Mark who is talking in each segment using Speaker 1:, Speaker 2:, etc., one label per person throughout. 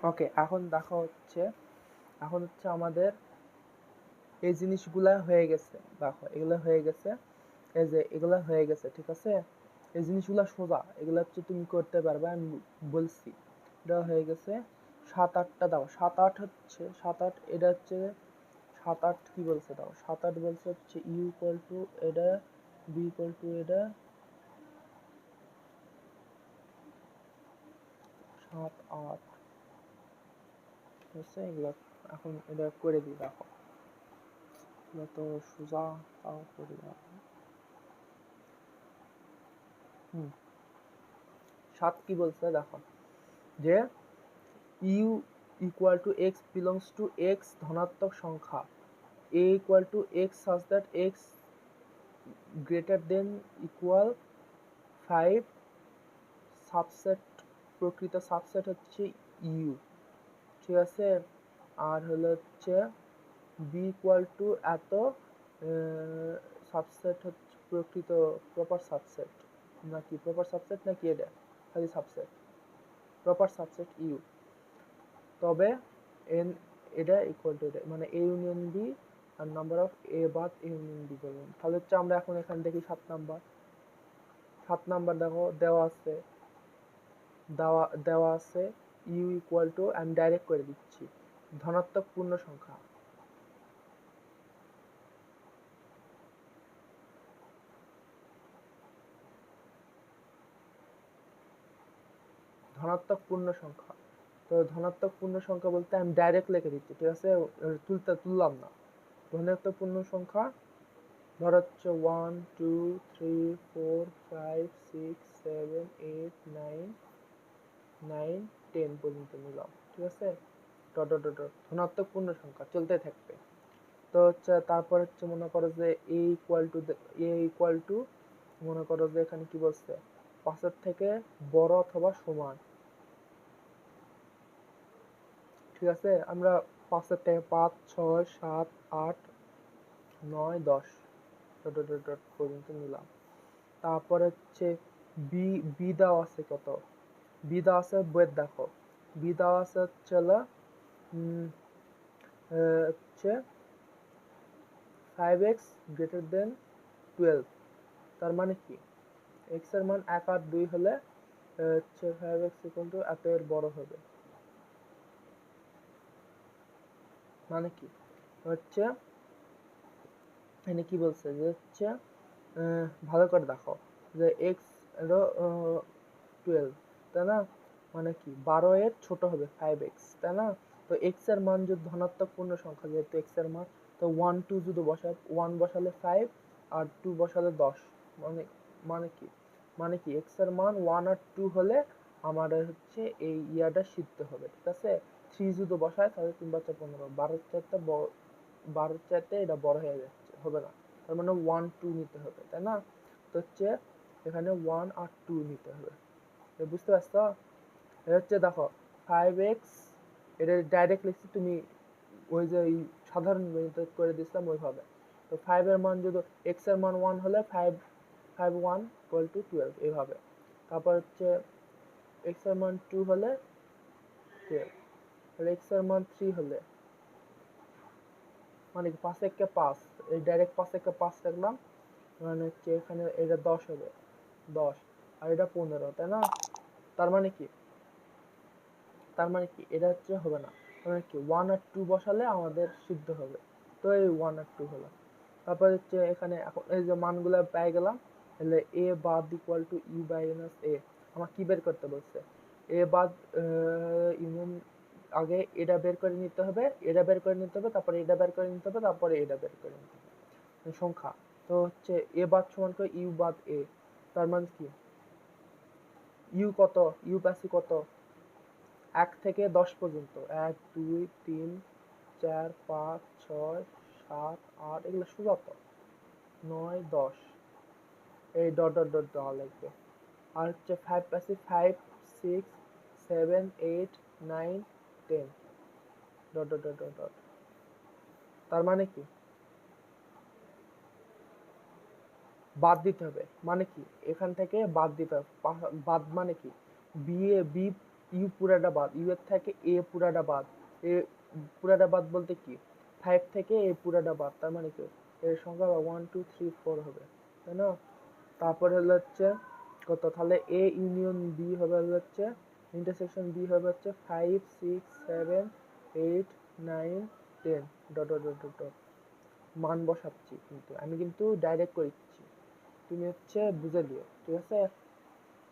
Speaker 1: ওকে, এখন হচ্ছে আমাদের এই জিনিসগুলা হয়ে গেছে। দেখো এগুলা হয়ে গেছে, এই যে এগুলা হয়ে গেছে, ঠিক আছে। এই জিনিসগুলা সোজা, এগুলা হচ্ছে তুমি করতে পারবে, আমি বলছি। এটা হয়ে গেছে। 7-8টা দাও, 7-8 হচ্ছে 7-8, এটা হচ্ছে 7-8 কি বলছে দাও, 7-8 বলছে হচ্ছে ইউ ইকুয়াল টু এটা, বি ইকুয়াল টু এটা, 7-8 ঠিক আছে। এগুলা এখন এটা করে দিই, দেখো এগুলো তো সোজা, তাও করি না। 7 কি বলছে দেখো, যে U equal to X belongs to X ধনাত্মক সংখ্যা, A equal to X such that X greater than equal 5, subset, প্রকৃত সাবসেট হচ্ছে ইউ, ঠিক আছে। আর হচ্ছে বি ইকুয়াল টু এত, সাবসেট হচ্ছে প্রকৃত প্রপার সাবসেট, নাকি প্রপার সাবসেট নাকি এটা খালি সাবসেট, প্রপার সাবসেট ইউ। তবে এন এটা ইকুয়াল টু এটা, মানে এ ইউনিয়ন বি আর নাম্বার অফ এ বাদ এ ইউনিয়ন বি বলুন। তাহলে হচ্ছে আমরা এখন এখান দেখি 7 নাম্বার দেখো দেওয়া আছে ইউ ইকুয়াল টু, আমি ডাইরেক্ট করে দিচ্ছি, ধনাত্মক পূর্ণ সংখ্যা, ধনাত্মক পূর্ণ সংখ্যা। তো ধনাত্মক পূর্ণ সংখ্যা বলতে আমি ডাইরেক্ট লিখে দিচ্ছি, ঠিক আছে, তুললাম না। ধনাত্মক পূর্ণ সংখ্যা ধর হচ্ছে 1 2 3 4 5 6 7 8 9 9 10 পর্যন্ত নিলাম, ঠিক আছে। ডট ডট ডট ডট, ধনাত্মক পূর্ণ সংখ্যা চলতে থাকবে। তো হচ্ছে তারপর হচ্ছে মনে করো যে এ ইকুয়াল টু মনে করো যে এখানে কি বলছে, 5-এর থেকে বড় অথবা সমান, ঠিক আছে। আমরা 5-এর থেকে 5 6 7 8 9 10 ডট ডট ডট ডট পর্যন্ত নিলাম। তারপর হচ্ছে বি বি দেওয়া আছে কত, বি দেওয়া আছে বইয়ের দেখো, বি দেওয়া আছে হচ্ছে হচ্ছে 5x গ্রেটার দেন 12। তার মানে কি, x এর মান 1 আর 2 হলে হচ্ছে 5x ইকুয়াল টু এত এর বড় হবে। মানে কি হচ্ছে, এখানে কি বলছে যে হচ্ছে ভালো করে দেখো, যে x এর 12, তাই না, মানে কি 12 এর ছোট হবে 5x, তাই না। তো x এর মান যদি ধনাত্মক পূর্ণ সংখ্যা, যেহেতু x এর মান, তো 1 2 যদি বসায়, 1 বসালে 5 আর 2 বসালে 10, মানে মানে কি মানে কি x এর মান 1 আর 2 হলে আমাদের হচ্ছে এই ইয়াটা সিদ্ধ হবে, ঠিক আছে। 3 যদি বসায় তাহলে 3 বাচ্চা 15, 12 চাইতে এটা বড় হয়ে যাচ্ছে, হবে না। তার মানে 1 2 নিতে হবে, তাই না। তো হচ্ছে এখানে 1 আর 2 নিতে হবে, বুঝতে পারছো। এটা হচ্ছে দেখো 5x, এটা ডাইরেক্ট লিখছি, তুমি ওই যে সাধারণ গণিত করে দিছিলাম ওইভাবে। তো 5 এর মান যদি, x এর মান 1 হলে 5 1 ইকুয়াল টু 12 এইভাবে। তারপর হচ্ছে x এর মান 2 হলে 12, তাহলে x এর মান 3 হলে মানে 5 একে 5, এই ডাইরেক্ট 5 একে 5 রাখলাম, মানে হচ্ছে এখানে এটা 10 হবে, 10 আর এটা 15, তাই না। তার মানে কি এটা হচ্ছে হবে না, তার মানে কি 1 আর 2 বসালে আমাদের সিদ্ধ হবে। তো এই 1 আর 2 হলো। তারপর হচ্ছে এখানে এখন এই যে মানগুলো পেয়ে গেলাম, তাহলে a বাদ ইকুয়াল টু ইউ মাইনাস এ। আমার কি বের করতে বলছে, এ বাদ ইউনিয়ন, আগে এটা বের করে নিতে হবে, তারপরে এটা বের করে নিতে হবে, তারপরে এটা বের করে নিতে হবে, সংখ্যা। তো হচ্ছে এ বাদ সমান করে ইউ বাদ এ, তার মানে কি ইউ কত, ইউ পাচ্ছি কত 1 থেকে 10 পর্যন্ত, 1 2 3 4 5 6 7 8, এগুলো সোজা তো, 9 10, এই ডট ডট ডট দেওয়া লাগবে। আর হচ্ছে 5 পাচ্ছি 5 6 7 8 9 10 dot dot dot dot dot. তার মানে কি বাদ দিতে হবে, মানে কি এখান থেকে বাদ দিতে হবে, বাদ মানে কি বি ইউ পুরাটা বাদ, ইউ এর থেকে এ পুরাটা বাদ, এ পুরাটা বাদ বলতে কি 5 থেকে এ পুরাটা বাদ, তার মানে কি এর সংখ্যা 1 2 3 4 হবে, তাই না? তারপরে হচ্ছে কত, তাহলে এ ইউনিয়ন বি হবে হচ্ছে ইন্টারসেকশন বি হবে হচ্ছে 5 6 7 8 9 10 ডট ডট ডট ডট মান বসাচ্ছি, কিন্তু আমি কিন্তু ডাইরেক্ট করছি, তুমি হচ্ছে বুঝে দিও, ঠিক আছে?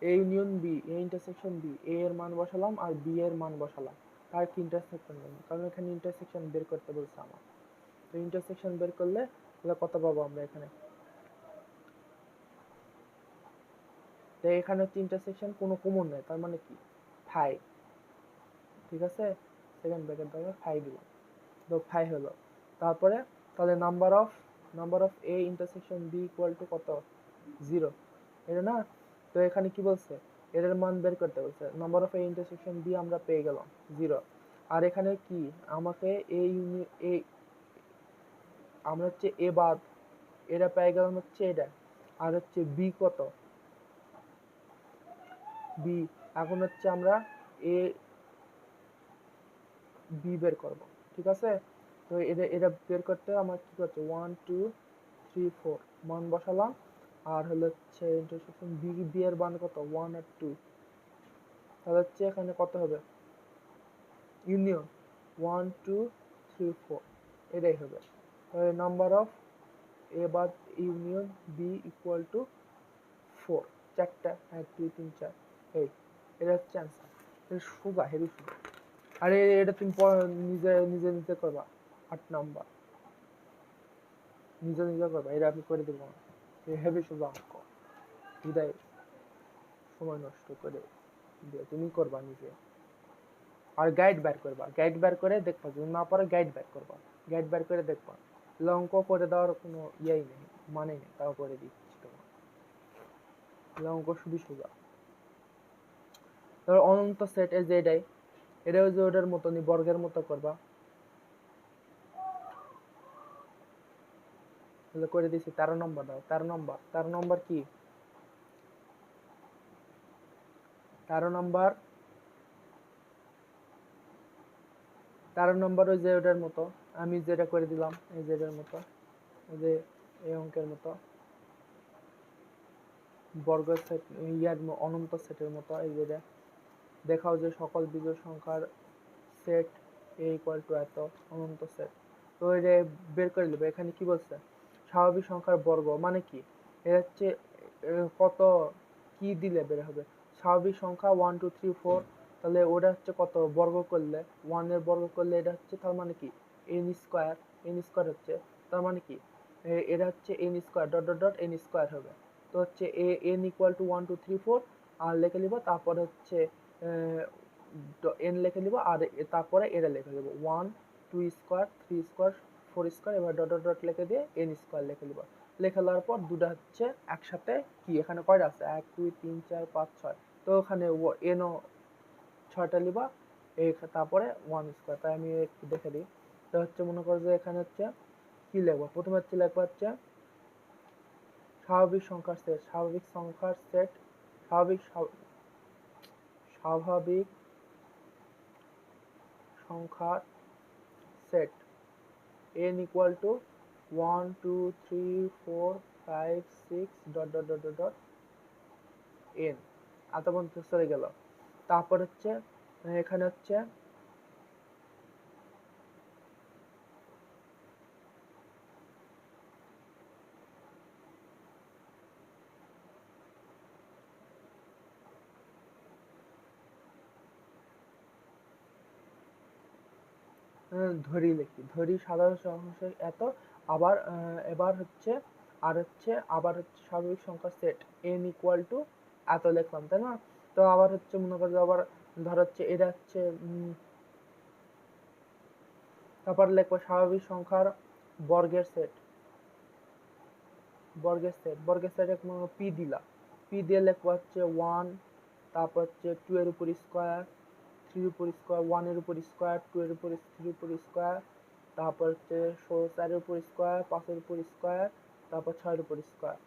Speaker 1: A union B, A intersection B, A এর মান বসালাম আর বি এর মান বসালাম, তার কি ইন্টারসেকশন নেই, কারণ এখানে ইন্টারসেকশন বের করতে বলছে আমার। তো ইন্টারসেকশন বের করলে তাহলে কত পাবো আমরা এখানে? তো এখানে হচ্ছে ইন্টারসেকশন কোনো কমন নেই, তার মানে কি 5, ঠিক আছে? সেকেন্ড ব্র্যাকেট ধরে 5 দিলাম, তো 5 হলো। তারপরে তাহলে number of A intersection B equal to কত? 0, এটা না? তো এখানে কি বলছে, এর মান বের করতে বলছে, number of A intersection B আমরা পেয়ে গেলাম 0, আর এখানে কি আমাকে এ আমরা হচ্ছে এ বাদ এটা পেয়ে গেলাম হচ্ছে এটা, আর হচ্ছে বি কত, বি, এখন হচ্ছে আমরা এ বি বের করব, ঠিক আছে? তো এটা বের করতে আমার কি করছে 1 2 3 4 মান বসালাম, আর হচ্ছে ইন্টারসেকশন বি, বি এর মান কত 1 আর 2, তাহলে হচ্ছে এখানে কত হবে ইউনিয়ন 1 2 3 4, এটাই হবে। তাহলে নাম্বার অফ এ বাদ ইউনিয়ন বি ইকুয়াল টু 4, চারটা 1 2 3 4, এই এটা হচ্ছে অ্যান্সার। এটা সোজা, হেভি সোজা। আরে এটা তুমি নিজে নিজে নিজে করবা, 8 নাম্বার নিজে নিজে করবা, এটা আমি করে দেবো না, হেভি সোজা অঙ্ক, বিদায় সময় নষ্ট করে দিয়ে তুমি করবা নিজে। আর গাইড বের করবা, গাইড বের করে দেখবা, যদি না পারো গাইড বের করবা, গাইড বের করে দেখবা, অঙ্ক করে দেওয়ার কোনো ইয়েই নেই, মানে নেই, তাও করে দিচ্ছি তোমার, অঙ্ক খুবই সোজা। ধরো অনন্ত সেট এই যে এটাই, এটাও যে ওটার মতনই বর্গের মতো করবা, তাহলে করে দিছি 13 নম্বর দাও, 13 নম্বর কি 13 নম্বর, 13 নম্বর ওই যে ওটার মতো আমি যেটা করে দিলাম, এই যে এটার মতো, এই যে এই অঙ্কের মতো বর্গ সেট, ইয়ার অনন্ত সেটের মতো, এই যে দেখাও যে সকল বিজোড় সংখ্যার সেট এ ইকুয়াল টু এত, অনন্ত সেট। তো এটা বের করে নেবে, এখানে কি বলছে স্বাভাবিক সংখ্যার বর্গ মানে কি, এটা হচ্ছে কত কি দিলে বের হবে, স্বাভাবিক সংখ্যা 1 2 3 4, তাহলে ওটা হচ্ছে কত বর্গ করলে 1 এর বর্গ করলে এটা হচ্ছে, তার মানে কি n স্কয়ার, n স্কয়ার হচ্ছে, তার মানে কি এটা হচ্ছে n square dot dot dot n square হবে। তো হচ্ছে n ইকুয়াল টু 1 2 3 4 আর লিখে নিব, তারপরে হচ্ছে n লিখে নিব, আর তারপরে এটা লিখে দেব 1 2 স্কয়ার 3 স্কয়ার 4 স্কয়ার, এবার ডট ডট ডট লিখে দিয়ে n স্কয়ার লিখে নিব। লেখা দেওয়ার পর দুটো হচ্ছে একসাথে কি এখানে কয়টা আছে 1 2 3 4 5 6, তো ওখানে n ও 6টা লিবা, তারপরে 1 স্কয়ার, তাই আমি একটু দেখে দিই। তো হচ্ছে মনে করো যে এখানে হচ্ছে কি লিখবো, প্রথমে হচ্ছে লিখবো হচ্ছে স্বাভাবিক সংখ্যার সেট, স্বাভাবিক সংখ্যার সেট, স্বাভাবিক স্বাভাবিক সংখ্যার set n equal to 1 2 3 4 5 6 dot dot dot dot dot n, এত পর্যন্ত চলে গেল। তারপর হচ্ছে এখানে হচ্ছে ধরি লিখি, ধরি সাধারণ সংখ্যা এত, আবার এবার হচ্ছে আর হচ্ছে আবার হচ্ছে স্বাভাবিক সংখ্যার সেট n ইকুয়াল টু এত লিখলাম, তাই না? তো আবার হচ্ছে মনে করো আবার ধর হচ্ছে এটা হচ্ছে তারপর লিখবো স্বাভাবিক সংখ্যার বর্গের সেট, বর্গের সেটে কোনো পি দিলা, পি দিয়ে লিখবো হচ্ছে 1, তারপর হচ্ছে 2 এর উপর স্কয়ার, 3 এর উপর স্কয়ার, 1 এর উপর স্কয়ার, 2 এর উপর 3 এর উপর স্কয়ার, তারপর হচ্ছে 4 এর উপর স্কয়ার, 5 এর উপর স্কয়ার, তারপর 6 এর উপর স্কয়ার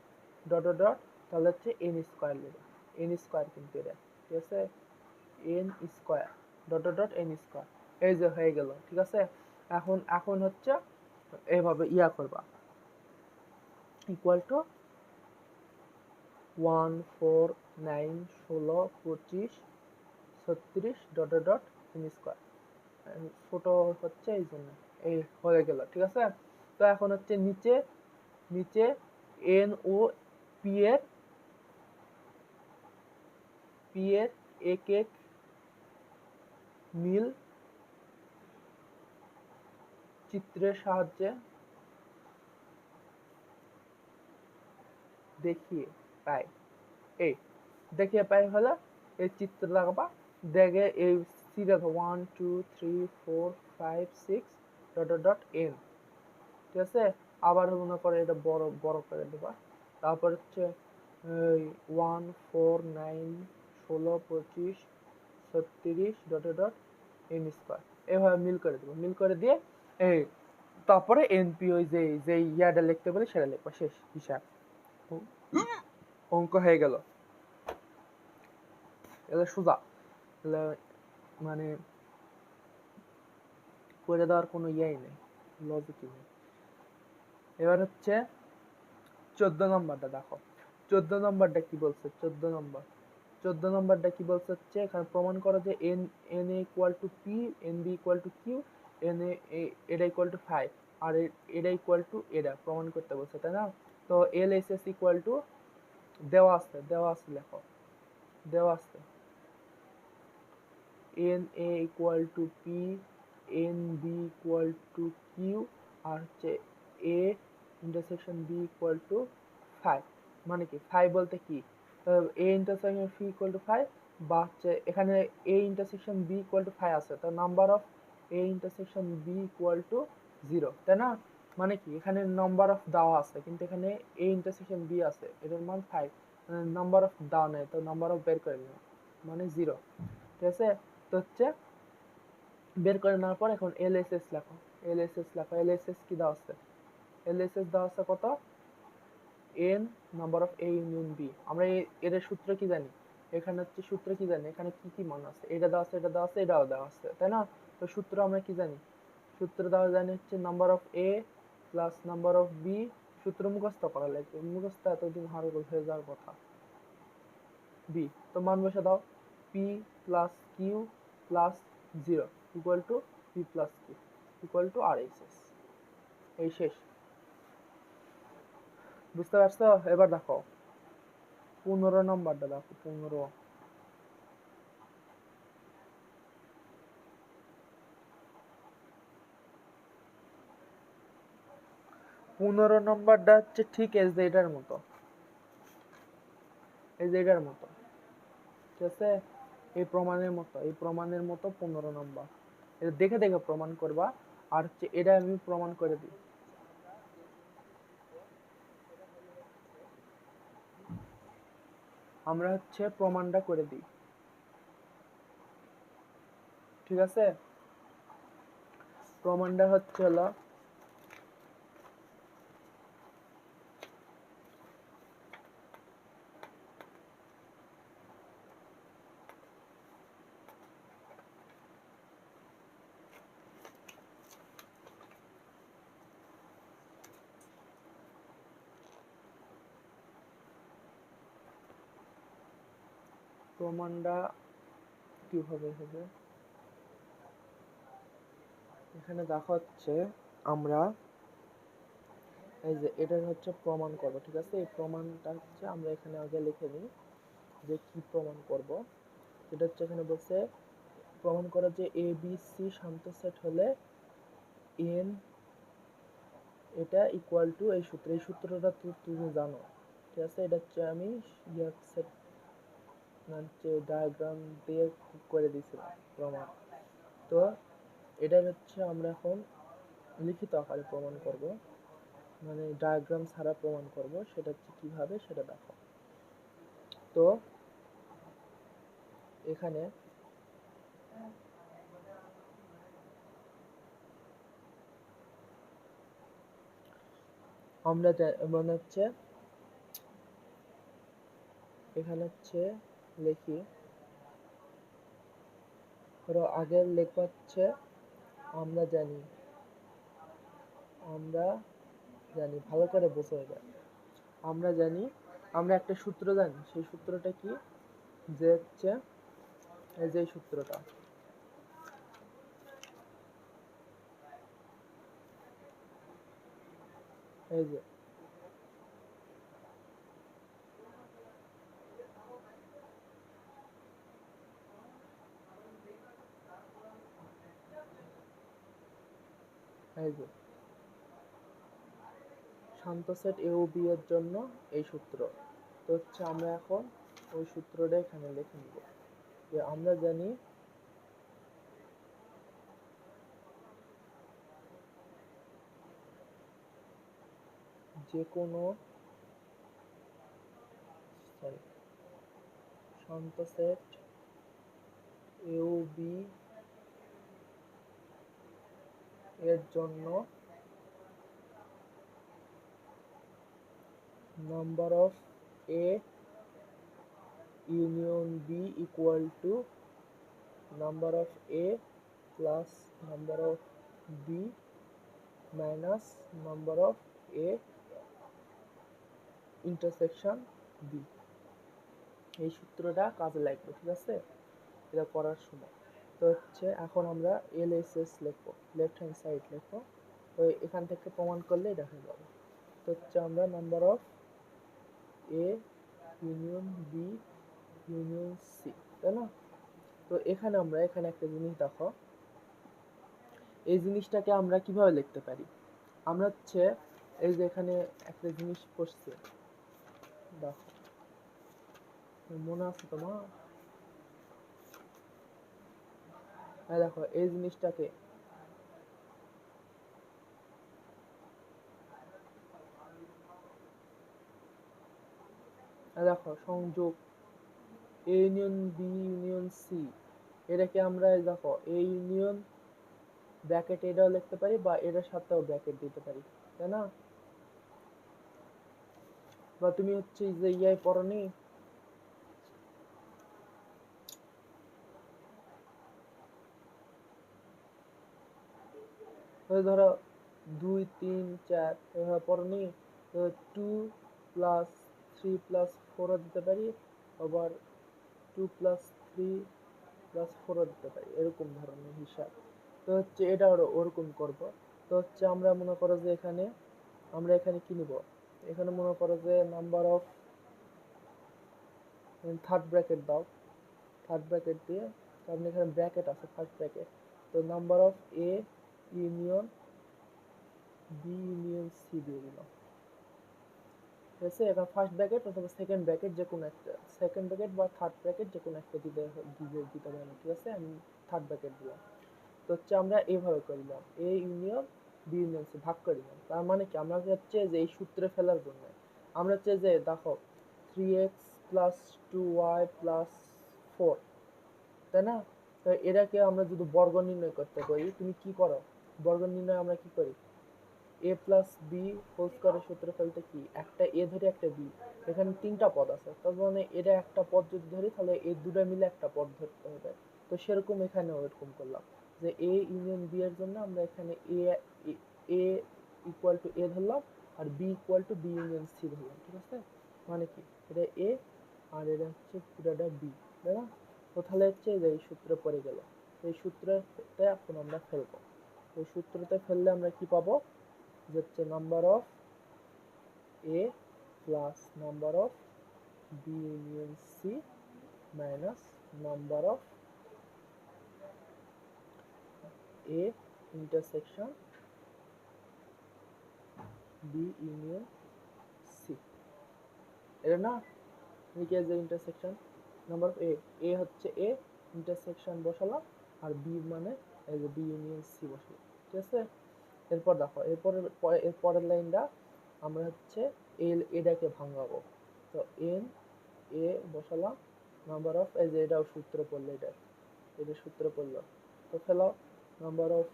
Speaker 1: ডট ডট ডট, তাহলে হচ্ছে n স্কয়ার নেবে, n স্কয়ার কিন্তু এটা, ঠিক আছে? N square dot dot dot N square, এই যে হয়ে গেল। ঠিক আছে, এখন হচ্ছে এইভাবে ইয়া করবা, equal to 1 4 9 16 25 36 dot dot dot N square, ছোট হচ্ছে এই জন্য এই হয়ে গেল। ঠিক আছে, তো এখন হচ্ছে নিচে নিচে এন ও পি এর এক এক মিল চিত্রের সাহায্যে দেখিয়ে পাই। এই দেখিয়ে পাই হলে এই চিত্র লাগাবা, দেখে এই serial 1 2 3 4 5 6 dot dot dot N. ঠিক আছে, আবার মনে করে এটা বড় বড় করে দেবা, তারপর হচ্ছে 1 4 9 16 25 36 dot dot dot N square, এভাবে মিল করে দেবো। মিল করে দিয়ে এই তারপরে এনপি ওই যে ইয়াটা লিখতে বলে সেটা লিখবো, শেষ হিসাব, অঙ্ক হয়ে গেল। এটা সোজা, মানে করে দেওয়ার কোনো ইয়াই নেই, লজিকই নেই। এবার হচ্ছে 14 নম্বরটা দেখো, 14 নম্বরটা কি বলছে? 14 নম্বরটা কি বলছে হচ্ছে এখানে প্রমাণ করো যে N N A equal to P, N B equal to Q, N A এটা ইকুয়াল টু 5 আর এটা ইকুয়াল টু এটা প্রমাণ করতে বলছে, তাই না? তো L S S equal to দেওয়া আছে লেখো, দেওয়া আছে N A equal to P, N B equal to Q, আর হচ্ছে A intersection B equal to 5। মানে কি 5 বলতে কি, A intersection B equal to 5, বা হচ্ছে এখানে A intersection B equal to 5 আছে, তো number of A intersection B equal to 0, তাই না? মানে কি এখানে নাম্বার অফ দেওয়া আছে কিন্তু এখানে এ ইন্টারসেকশন বি আছে, এটার মান 5, নাম্বার অফ দেওয়া নেই, তো নাম্বার অফ বের করে নিলাম মানে 0। ঠিক আছে, তো হচ্ছে বের করে নেওয়ার পর এখন এলএসএস লেখো, এলএসএস কি দেওয়া আছে? এলএসএস দেওয়া আছে কত? N number of A union B. আমরা এর সূত্র কি জানি? এখানে হচ্ছে সূত্র কি জানি, এখানে কি কি মান আছে, এটা দেওয়া আছে, এটা দেওয়া আছে, এটাও দেওয়া আছে, তাই না? তো সূত্র আমরা কি জানি? সূত্র দেওয়া জানি হচ্ছে number of A plus number of B. সূত্র মুখস্থ করা লাগবে, মুখস্থ এতদিন হারগোল হয়ে যাওয়ার কথা। বি তো মান বসে দাও, P plus Q plus 0 equal to P plus Q equal to R H S. এই শেষ, বুঝতে পারছো? এবার দেখো 15 নম্বরটা দেখো, 15 নম্বরটা হচ্ছে ঠিক এই যে এটার মতো, এই যে এটার মতো, ঠিক আছে? এই প্রমাণের মতো 15 নম্বর, এটা দেখে দেখে প্রমাণ করবা। আর হচ্ছে এটা আমি প্রমাণ করে দিই, আমরা হচ্ছে প্রমাণটা করে দিই, ঠিক আছে? প্রমাণটা হচ্ছে হলো প্রমাণটা কিভাবে হবে, এখানে দেখা হচ্ছে আমরা এই যে এটার হচ্ছে প্রমাণ করব, ঠিক আছে? এই প্রমাণটা হচ্ছে আমরা এখানে আগে লিখে নিই যে কি প্রমাণ করব। এটা হচ্ছে এখানে বলছে প্রমাণ করা যে A B C Shanto set হলে এন এটা ইকুয়াল টু এই সূত্রটা তুমি জানো, ঠিক আছে? এটা হচ্ছে আমি সেট মানে ডায়াগ্রাম দিয়ে করে দিয়েছিলাম প্রমাণ। তো এটা হচ্ছে আমরা এখন লিখিত আকারে প্রমাণ করব, মানে ডায়াগ্রাম ছাড়া প্রমাণ করব। সেটা হচ্ছে কিভাবে সেটা দেখো। তো এখানে আমরা মনে হচ্ছে এখানে হচ্ছে লিখি ধরো আগের লেখা হচ্ছে আমরা জানি ভালো করে বোঝো এবার। আমরা জানি, আমরা একটা সূত্র জানি, সেই সূত্রটা কি, যে হচ্ছে এই যে সূত্রটা, এই যে শান্ত সেট এ ও বি এর জন্য এই সূত্র। তো হচ্ছে আমরা এখন ওই সূত্রটা এখানে লিখে নিব, যে আমরা জানি যে কোনো শান্ত সেট এ ও বি এর জন্য number of A union B equal to number of A plus number of B minus number of A intersection B. এই সূত্রটা কাজে লাগবে, ঠিক আছে, এটা করার সময়। তো হচ্ছে এখন আমরা LHS লিখবো, লেফট হ্যান্ড সাইড লিখবো। তো এখান থেকে প্রমাণ করলে এটা হয়ে যাবে। তো হচ্ছে আমরা number of A union B union C, তাই না? তো এখানে আমরা এখানে একটা জিনিস দেখো, এই জিনিসটাকে আমরা কিভাবে লিখতে পারি। আমরা হচ্ছে এই যে এখানে একটা জিনিস পড়ছে, দেখো মনে আছে তোমার? দেখো এই জিনিসটাকে দেখো সংযোগ A union B union C, এটাকে আমরা দেখো এ ইউনিয়ন ব্র্যাকেট এটাও লিখতে পারি বা এটার সাথেও ব্র্যাকেট দিতে পারি, তাই না? বা তুমি হচ্ছে যে ইয়াই পড়নি, ধরো 2 3 4 এভাবে পড়নি, তো 2 প্লাস 3 প্লাস 4 দিতে পারি, আবার 2 প্লাস 3 প্লাস 4 দিতে পারি, এরকম ধরনের হিসাব। তো হচ্ছে এটা ওরকম করব। তো হচ্ছে আমরা মনে করো যে এখানে আমরা এখানে কি নিব, এখানে মনে করো যে নাম্বার অফ থার্ড ব্র্যাকেট দাও, থার্ড ব্র্যাকেট দিয়ে, কারণ এখানে ব্র্যাকেট আছে ফার্স্ট ব্র্যাকেট, তো number of A union B union C দিয়ে দিলাম, ঠিক আছে? এখন ফার্স্ট ব্র্যাকেট অথবা সেকেন্ড ব্র্যাকেট যে কোনো একটা, সেকেন্ড ব্র্যাকেট বা থার্ড ব্র্যাকেট যে কোনো একটা দিতে পারেন, ঠিক আছে? আমি থার্ড ব্র্যাকেট দিলাম। তো হচ্ছে আমরা এইভাবে করলাম, A union B union C ভাগ করে দিলাম। তার মানে কি, আমরা হচ্ছে যে এই সূত্রে ফেলার জন্য আমরা হচ্ছে যে দেখো 3x প্লাস 2y প্লাস 4, তাই না? তো এটাকে আমরা যদি বর্গ নির্ণয় করতে পারি, তুমি কি করো, বর্গ নির্ণয় আমরা কি করি, এ প্লাস বি হোল স্কয়ারের সূত্র ফেলতে কি, একটা এ ধরে একটা বি, এখানে তিনটা পদ আছে, তার মানে এটা একটা পদ যদি ধরি তাহলে এই দুটো মিলে একটা পদ ধরতে হবে। তো সেরকম এখানেও এরকম করলাম, যে এ ইউনিয়ন বি এর জন্য আমরা এখানে এ ইকুয়াল টু এ ধরলাম, আর B equal to B union C ধরলাম, ঠিক আছে? মানে কি, এটা এ আর এটা হচ্ছে পুরোটা বি, তাই না? তো তাহলে হচ্ছে এই সূত্র পড়ে গেল, এই সূত্রটা এখন আমরা ফেলবো। এই সূত্রতে ফেললে আমরা কি পাবো, যে হচ্ছে number of A plus number of B union C minus number of A intersection B union C, এটা না, লিখে যে ইন্টারসেকশন নাম্বার অফ এ হচ্ছে এ ইন্টারসেকশন বসালাম, আর বি মানে এই যে বি ইউনিয়ন সি বসালাম, ঠিক আছে? এরপর দেখো এর পরের লাইনটা আমরা হচ্ছে এটাকে ভাঙাবো। তো এন এ বসালাম, নাম্বার অফ, এই যে এটাও সূত্র পড়লো, এটা সূত্র পড়লো, তো ফেলো number of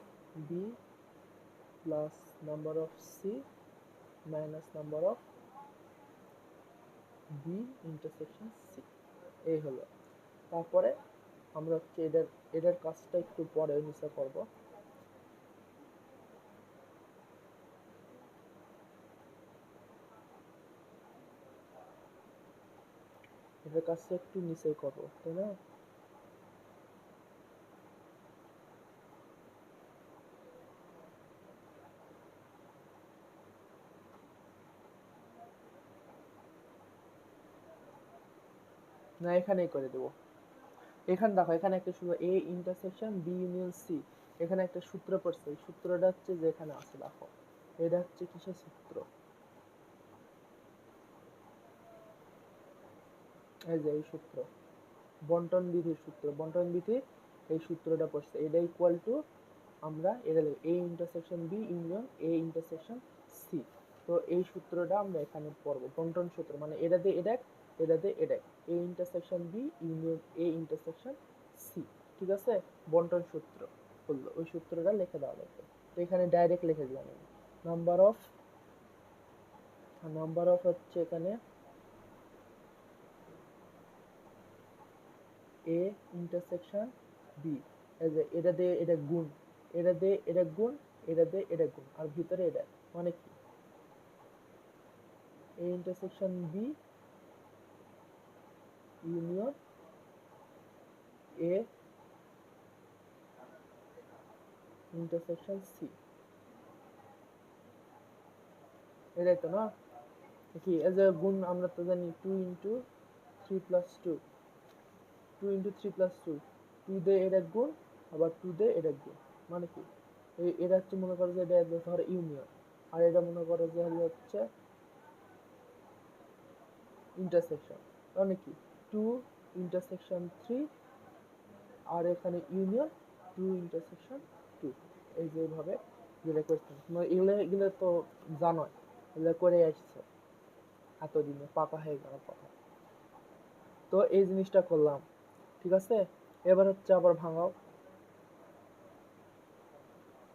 Speaker 1: B plus number of C minus number of B intersection C, এই হলো। তারপরে আমরা হচ্ছে এটার কাজটা একটু পরে নিচে করব। এটার কাজটা একটু নিচে করব, তাই না? না, এখানেই করে দেব। এখানে দেখো, এখানে একটা সূত্র A intersection B union C, এখানে একটা সূত্র পড়ছে। এই সূত্রটা হচ্ছে যে এখানে আছে, দেখো এটা হচ্ছে কিসের সূত্র, এই যে এই সূত্র, বন্টন বিধির সূত্র। বন্টন বিধির এই সূত্রটা পড়ছে, এটা ইকুয়াল টু আমরা এটা লিখব A intersection B union A intersection C. তো এই সূত্রটা আমরা এখানে পড়ব, বন্টন সূত্র, মানে এটা দিয়ে এটা এটা দিয়ে এটা, A intersection B union A intersection C. ঠিক আছে, বন্টন সূত্র বললো, ওই সূত্রটা লিখে দেওয়া লাগবে। তো এখানে ডাইরেক্ট লিখে দিলাম আমি। নাম্বার অফ হচ্ছে এখানে এ ইন্টারসেকশন বি, এই যে এটা দিয়ে এটা গুণ, এটা দিয়ে এটা গুণ, এটা দিয়ে এটা গুণ, আর ভিতরে এটা, মানে কি A intersection B union A intersection C, এটাই তো না? কি এই যে গুণ, আমরা তো জানি 2 × 3 + 2, 2 × 3 + 2, 2 দিয়ে এটা গুণ, আবার 2 দিয়ে এটা গুণ, মানে কি এটা হচ্ছে মনে করো যে এটা ধরো ইউনিয়ন, আর এটা মনে করো যে হচ্ছে ইন্টারসেকশন, মানে কি 2 × 3, আর এখানে ইউনিয়ন 2 × 2, এই যে এইভাবে যেটা করতে হবে। এগুলো এগুলো তো জানোই, এগুলো করে আসছে এতদিনে, পাকা হয়ে গেল কথা। তো এই জিনিসটা করলাম, ঠিক আছে। এবার হচ্ছে আবার ভাঙাও।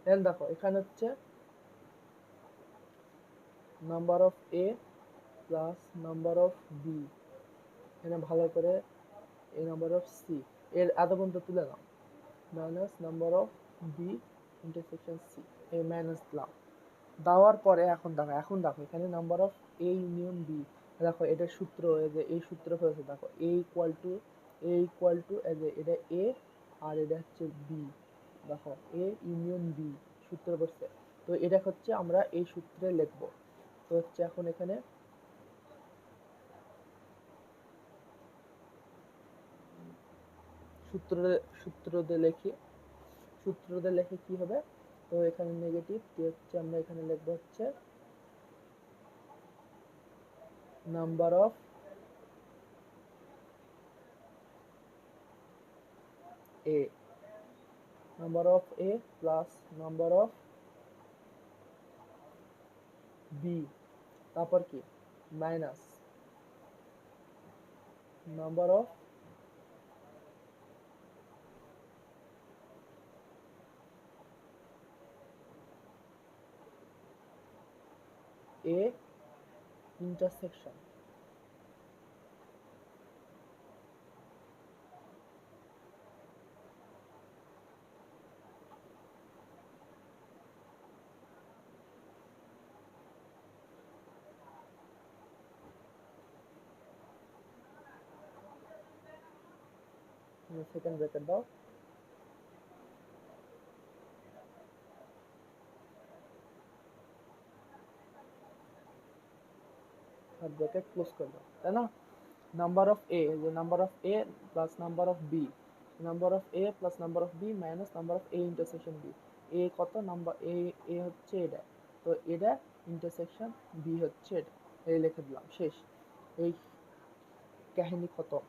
Speaker 1: দেন দেখো এখানে হচ্ছে number of A plus number of B, এখানে ভালো করে এ নাম্বার অফ সি, এর এত পর্যন্ত তুলে নাও, minus number of B intersection C, এই মাইনাস দিলাম। দেওয়ার পরে এখন দেখো এখানে number of A union B, দেখো এটার সূত্র, এই যে এই সূত্র হয়েছে, দেখো এ ইকুয়াল টু এই যে এটা এ আর এটা হচ্ছে বি, দেখো এ ইউনিয়ন বি সূত্র পড়ছে। তো এটা হচ্ছে আমরা এই সূত্রে লিখবো। তো হচ্ছে এখন এখানে সূত্র সূত্র দিয়ে লিখি, সূত্র দিয়ে লিখে কি হবে, তো এখানে নেগেটিভ কি হচ্ছে, আমরা এখানে লিখবো হচ্ছে number of A, number of A plus number of B, তারপর কি minus number of A intersection. Second bracket দাও, থার্ড ব্র্যাকেট ক্লোজ করে দাও, তাই না? নাম্বার অফ এ, যে number of A plus number of B, number of A plus number of B minus number of A intersection B. A কত number, এ হচ্ছে এটা, তো এটা ইন্টারসেকশন বি হচ্ছে এটা, এই লিখে দিলাম, শেষ, এই কাহিনী খতম।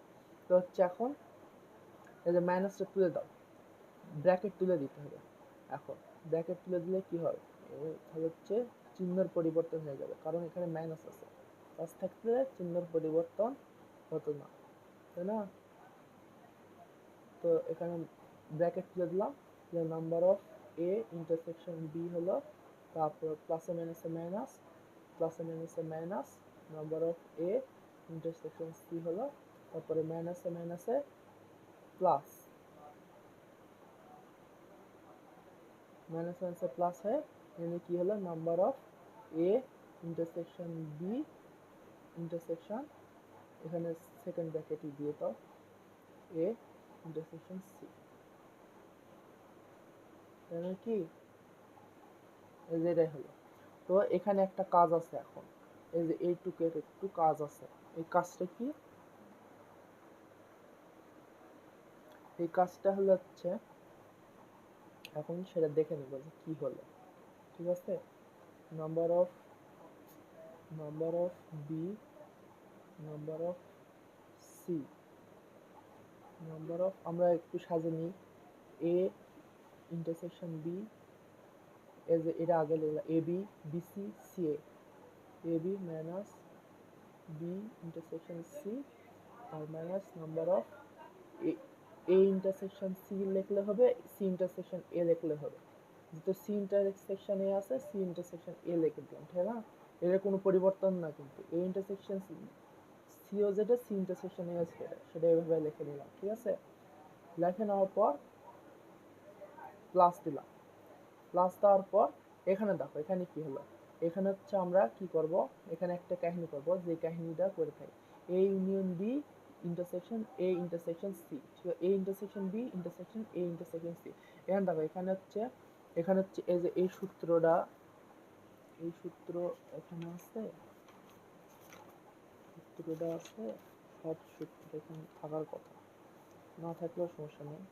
Speaker 1: তো হচ্ছে এখন এই যে মাইনাসটা তুলে দাও, ব্র্যাকেট তুলে দিতে হবে। এখন ব্র্যাকেট তুলে দিলে কি হয়, তাহলে হচ্ছে চিহ্নের পরিবর্তন হয়ে যাবে, কারণ এখানে মাইনাস আছে, প্লাস থাকলে চিহ্নের পরিবর্তন হতো না, তাই না? তো এখানে ব্র্যাকেট তুলে দিলাম, যে number of A intersection B হলো, তারপর প্লাসে মাইনাসে মাইনাস, প্লাসে মাইনাসে minus, number of A intersection C হলো, তারপরে মাইনাসে মাইনাসে প্লাস, মাইনাস মাইনাসে প্লাস হয়ে এখানে কি হলো number of A intersection B intersection, এখানে সেকেন্ড ব্র্যাকেটই দিয়ে দাও এ ইন্টারসেকশন সি, তাহলে কি এই যে এটাই হলো। তো এখানে একটা কাজ আছে এখন, এই যে এইটুকের একটু কাজ আছে, এই কাজটা কি, এই কাজটা হলো হচ্ছে এখন সেটা দেখে নেব যে কি হলো। ঠিক আছে, number of B number of C number of, আমরা একটু সাজে নিই, এ ইন্টারসেকশন বি, এই যে এটা আগে লিখলাম A B B C C A B minus B intersection C আর minus number of A intersection C লিখলে হবে, সি ইন্টারসেকশন এ লিখলে হবে, যেহেতু সি ইন্টারসেকশন এ আছে সি ইন্টারসেকশন এ লিখে দিলাম, ঠিক না, এর কোনো পরিবর্তন না, কিন্তু এ ইন্টারসেকশন সি ও যেটা সি ইন্টারসেকশন এ আছে সেটা এভাবে লিখে নিলাম। ঠিক আছে, লিখে নেওয়ার পর প্লাস দিলাম, প্লাস দেওয়ার পর এখানে দেখো এখানে কি হলো, এখানে হচ্ছে আমরা কি করব, এখানে একটা কাহিনী করব, যে কাহিনীটা করে থাকি A union B intersection A intersection C, ঠিক আছে, A intersection B intersection A intersection C. এখানে দেখো এখানে হচ্ছে এই যে এই সূত্রটা, এই সূত্র এখানে আছে, সূত্রটা আছে, সব সূত্র এখানে থাকার কথা, না থাকলেও সমস্যা নেই।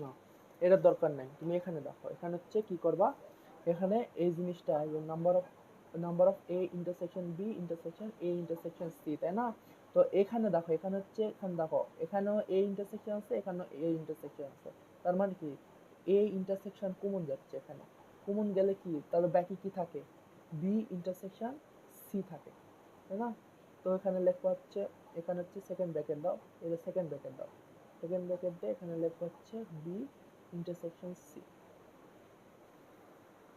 Speaker 1: না, এটার দরকার নাই, তুমি এখানে দেখো, এখানে হচ্ছে কি করবা, এখানে এই জিনিসটা number of A intersection B intersection A intersection C, তাই না, তো এখানে দেখো, এখানে হচ্ছে, এখানে দেখো এখানেও এ ইন্টারসেকশন আছে এখানেও এ ইন্টারসেকশন আছে, তার মানে কি এ ইন্টারসেকশন কমন যাচ্ছে, এখানে কমন গেলে কি তাহলে বাকি কি থাকে, বি ইন্টারসেকশন সি থাকে, তাই না, তো এখানে লেখা হচ্ছে, এখানে হচ্ছে সেকেন্ড ব্র্যাকেট দাও, এটা সেকেন্ড ব্র্যাকেট দাও, সেকেন্ড ব্র্যাকেট দিয়ে এখানে লেখা হচ্ছে বি ইন্টারসেকশন সি,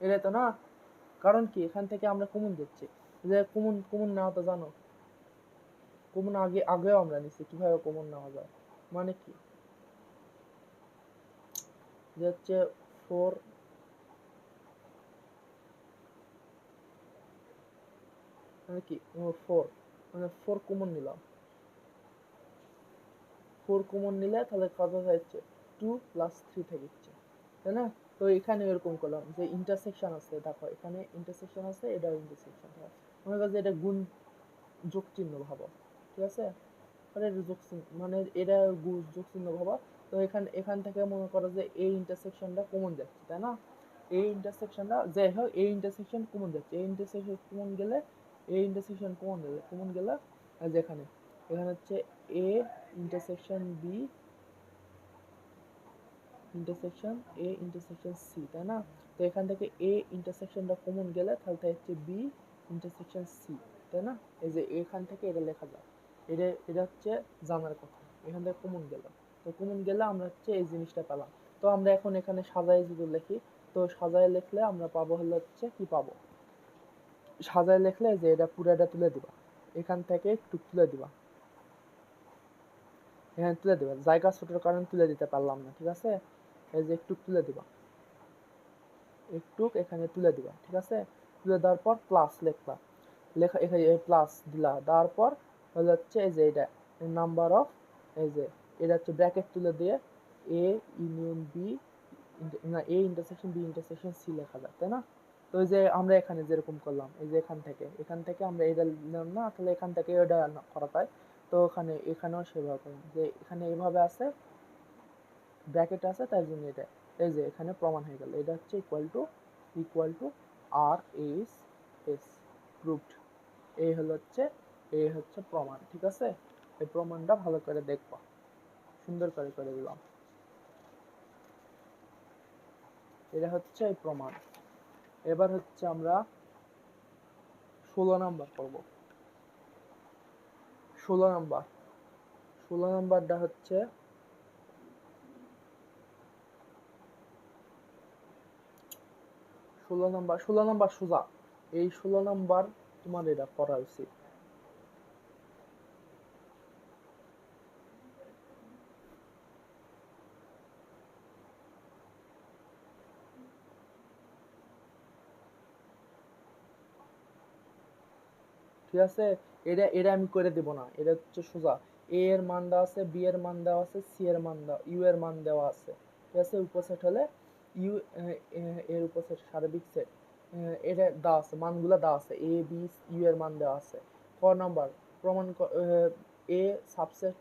Speaker 1: এটা তো না, কারণ কি এখান থেকে আমরা কমন দিচ্ছি, যে কমন কমন নেওয়া তো জানো, কমন আগেও আমরা নিচ্ছি, কিভাবে কমন নেওয়া যায়, মানে কি যে হচ্ছে ফোর, মানে কি ফোর, মানে ফোর কমন নিলাম, ফোর কমন নিলে তাহলে কত হচ্ছে টু প্লাস থ্রি থাকছে, তাই না, তো এখানে এরকম করলাম যে ইন্টারসেকশন আছে, দেখো এখানে ইন্টারসেকশন আছে, এটাও ইন্টারসেকশন, মনে করো যে এটা গুণ যোগ চিহ্ন ভাবো, ঠিক আছে, মানে যোগ চিহ্ন মানে এটা যোগ চিহ্ন ভাবো, তো এখান থেকে মনে করো যে এই ইন্টারসেকশনটা কমন যাচ্ছে, তাই না, এই ইন্টারসেকশনটা যাই হোক এই ইন্টারসেকশন কমন যাচ্ছে, এই ইন্টারসেকশন কমন গেলে এই ইন্টারসেকশন কমন গেলে যেখানে এখানে হচ্ছে A intersection B intersection A intersection C, তাই না, তো এখান থেকে এ ইন্টারসেকশনটা কমন গেলে তাহলে হচ্ছে বি ইন্টারসেকশন সি, তাই না, এই যে এখান থেকে এটা লেখা যায়, এটা হচ্ছে জানার কথা, এখান থেকে কমন গেল, তো কমন গেলে আমরা হচ্ছে এই জিনিসটা পেলাম, তো আমরা এখন এখানে সাজায় যদি লিখি, তো সাজায় লিখলে আমরা পাবো হলো হচ্ছে কি পাবো, সাজায় লিখলে যে এটা পুরাটা তুলে দিবা, এখান থেকে একটু তুলে দিবা, এখানে তুলে দিবা, জায়গা ছোটোর কারণে তুলে দিতে পারলাম না, ঠিক আছে, এই যে একটু তুলে দিবা, একটু এখানে তুলে দিবা, ঠিক আছে, তুলে দেওয়ার পর প্লাস লিখবা, লেখা এখানে প্লাস দিলা, দেওয়ার পর হলো হচ্ছে এই যে এটা নাম্বার অফ, এই যে এটা হচ্ছে ব্র্যাকেট তুলে দিয়ে এ ইউনিয়ন বি, না A intersection B intersection C লেখা যায়, তাই না, তো এই যে আমরা এখানে যেরকম করলাম, এই যে এখান থেকে আমরা এটা নিলাম না, তাহলে এখান থেকে এটা করা যায়, তো এখানেও সেভাবে করলাম, যে এখানে এভাবে আছে ব্র্যাকেট আছে তাই জন্য এটা, এই যে এখানে প্রমাণ হয়ে গেল, এটা হচ্ছে equal to R S S proved, এই হচ্ছে প্রমাণ, ঠিক আছে, এই প্রমাণটা ভালো করে দেখবা, সুন্দর করে করে দিলাম, এটা হচ্ছে এই প্রমাণ। এবার হচ্ছে আমরা 16 নাম্বার করব, 16 নাম্বার, 16 নাম্বারটা হচ্ছে 16 নাম্বার সোজা, এই 16 নাম্বার তোমার এটা করা উচিত। ঠিক আছে, এটা এটা আমি করে দেব না, এটা হচ্ছে সোজা। এ এর মান দেওয়া আছে, বি এর মান দেওয়া আছে, সি এর মান দেওয়া, ইউ এর মান দেওয়া আছে। ঠিক আছে, উপসেট হলে ইউ এর উপসেট সার্বিক সেট, এটা দেওয়া আছে, মানগুলো দেওয়া আছে, এ বি ইউ এর মান দেওয়া আছে। ক নাম্বার প্রমাণ এ সাবসেট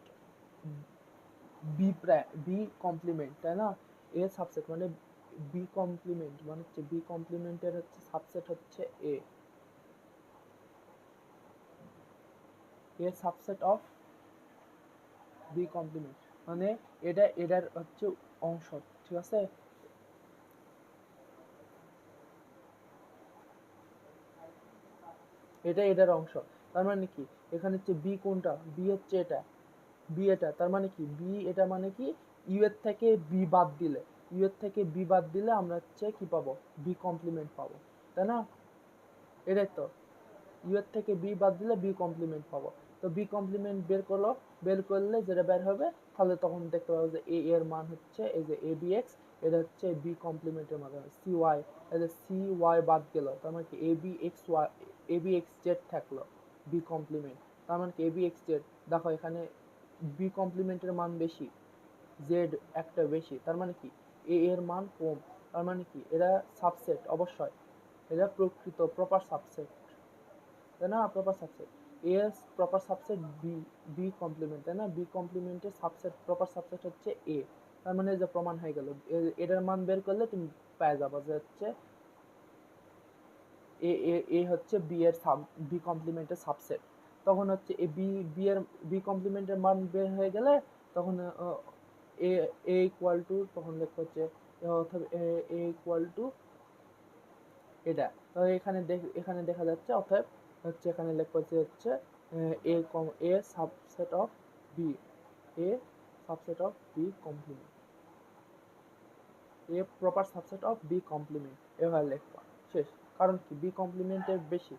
Speaker 1: বি বি কমপ্লিমেন্ট, তাই না? এ সাবসেট মানে বি কমপ্লিমেন্ট মানে হচ্ছে বি কমপ্লিমেন্টের হচ্ছে সাবসেট হচ্ছে এ, এ সাবসেট অফ বি কমপ্লিমেন্ট মানে এটা এটার হচ্ছে অংশ। ঠিক আছে, এটা এটার অংশ। তার মানে কি এখানে হচ্ছে বি কোনটা, বি হচ্ছে এটা, বি এটা, তার মানে কি বি এটা মানে কি ইউ এর থেকে বি বাদ দিলে, ইউ এর থেকে বি বাদ দিলে আমরা হচ্ছে কি পাবো, বি কমপ্লিমেন্ট পাবো, তাই না? এটাই তো, ইউ এর থেকে বি বাদ দিলে বি কমপ্লিমেন্ট পাবো। তো বি কমপ্লিমেন্ট বের করলো, বের করলে যেটা বের হবে তাহলে তখন দেখতে পাবো যে এ এর মান হচ্ছে এই যে এ বি এক্স, এটা হচ্ছে বি কমপ্লিমেন্টের মাধ্যমে সি ওয়াই, এই যে সি ওয়াই বাদ গেল, তার মানে কি A B x Y, A B x Z থাকলো বি কমপ্লিমেন্ট। তার মানে কি এ বি এক্স জেড, দেখো এখানে বি কমপ্লিমেন্টের মান বেশি, জেড একটা বেশি, তার মানে কি এ এর মান কম, তার মানে কি এরা সাবসেট অবশ্যই, এরা প্রকৃত প্রপার সাবসেট, তাই না? প্রপার সাবসেট, এর proper subset B, B complement, তাই না? বি কমপ্লিমেন্টের সাবসেট প্রপার সাবসেট হচ্ছে এ, তার মানে যে প্রমাণ হয়ে গেল, এটার মান বের করলে তুমি পেয়ে যাবে যে হচ্ছে এ এ এ হচ্ছে বি এর সাব, বি কমপ্লিমেন্টের সাবসেট। তখন হচ্ছে এ বি, বি এর বি কমপ্লিমেন্টের মান বের হয়ে গেলে তখন এ এ ইকুয়াল টু, তখন লেখা হচ্ছে অথবা এ ইকুয়াল টু এটা। তো এখানে এখানে দেখা যাচ্ছে অতএব হচ্ছে এখানে লেখা হচ্ছে এ কম A subset of B, A subset of B complement, A proper subset of B complement, এভাবে লেখা শেষ। কারণ কি বি কমপ্লিমেন্টের বেশি,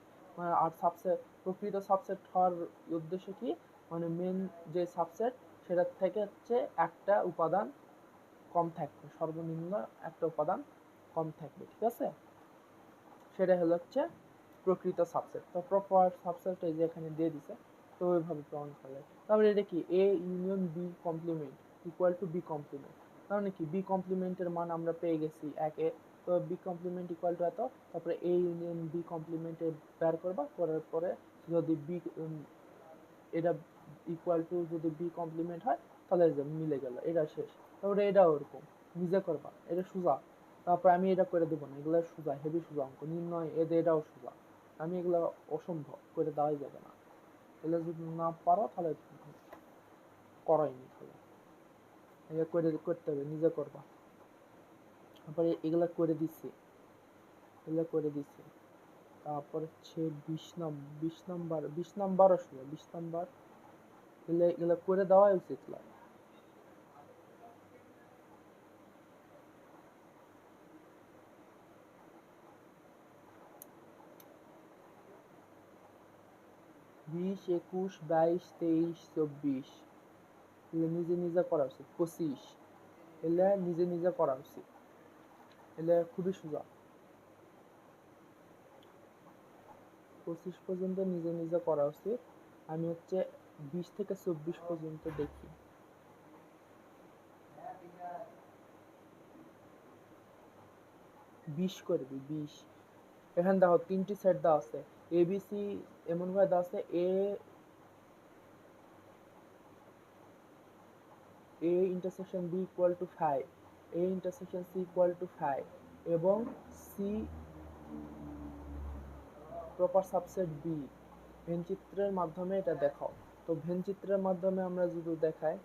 Speaker 1: আর সাবসেট প্রকৃত সাবসেট হওয়ার উদ্দেশ্য কি, মানে মেন যে সাবসেট সেটার থেকে হচ্ছে একটা উপাদান কম থাকবে, সর্বনিম্ন একটা উপাদান কম থাকবে। ঠিক আছে, সেটা হলো হচ্ছে প্রকৃত সাবসেট। তো প্রপার সাবসেট এই যে এখানে দিয়ে দিছে, তো ওইভাবে প্রমাণ করলে তারপরে এটা কি A union B complement equal to B complement, তার মানে কি বি কমপ্লিমেন্টের মান আমরা পেয়ে গেছি একে, তো বি কমপ্লিমেন্ট ইকুয়াল টু এত, তারপরে এ ইউনিয়ন বি কমপ্লিমেন্টে বের করবা, করার পরে যদি বি এটা ইকুয়াল টু যদি বি কমপ্লিমেন্ট হয় তাহলে মিলে গেল, এটা শেষ। তারপরে এটা ওরকম নিজে করবা, এটা সোজা। তারপর আমি এটা করে দেবো না, এগুলো সোজা, হেভি সোজা অঙ্ক নির্ণয়, এটাও সোজা, আমি এগুলো অসম্ভব করে দেওয়াই যাবে না, এগুলো যদি না পারো তাহলে করাইনি, তাহলে এটা করে করতে হবে, নিজে করবা। তারপরে এগুলা করে দিচ্ছি, এগুলো করে দিচ্ছি। তারপর হচ্ছে 20 নাম্বার 20 নাম্বারও সোজা, 20 নাম্বার এগুলো এগুলো করে দেওয়াই উচিত লাগে। বিশ, 21, 22, 23, 24 এগুলো নিজে নিজে করা উচিত। 25 এগুলো নিজে নিজে করা উচিত, এগুলো খুবই সোজা। 25 পর্যন্ত নিজে নিজে করা উচিত, আমি হচ্ছে 20 থেকে 24 পর্যন্ত দেখি। 20 করবি, 20। এখানে দেখো 3টি সেট দেওয়া আছে, এ বি সি এমন ভাবে দেওয়া আছে, A intersection B equal to 5, A intersection C equal to 5 এবং C proper subset B. Venn চিত্রের মাধ্যমে এটা দেখাও। তো ভেন চিত্রের মাধ্যমে আমরা যদি দেখাই,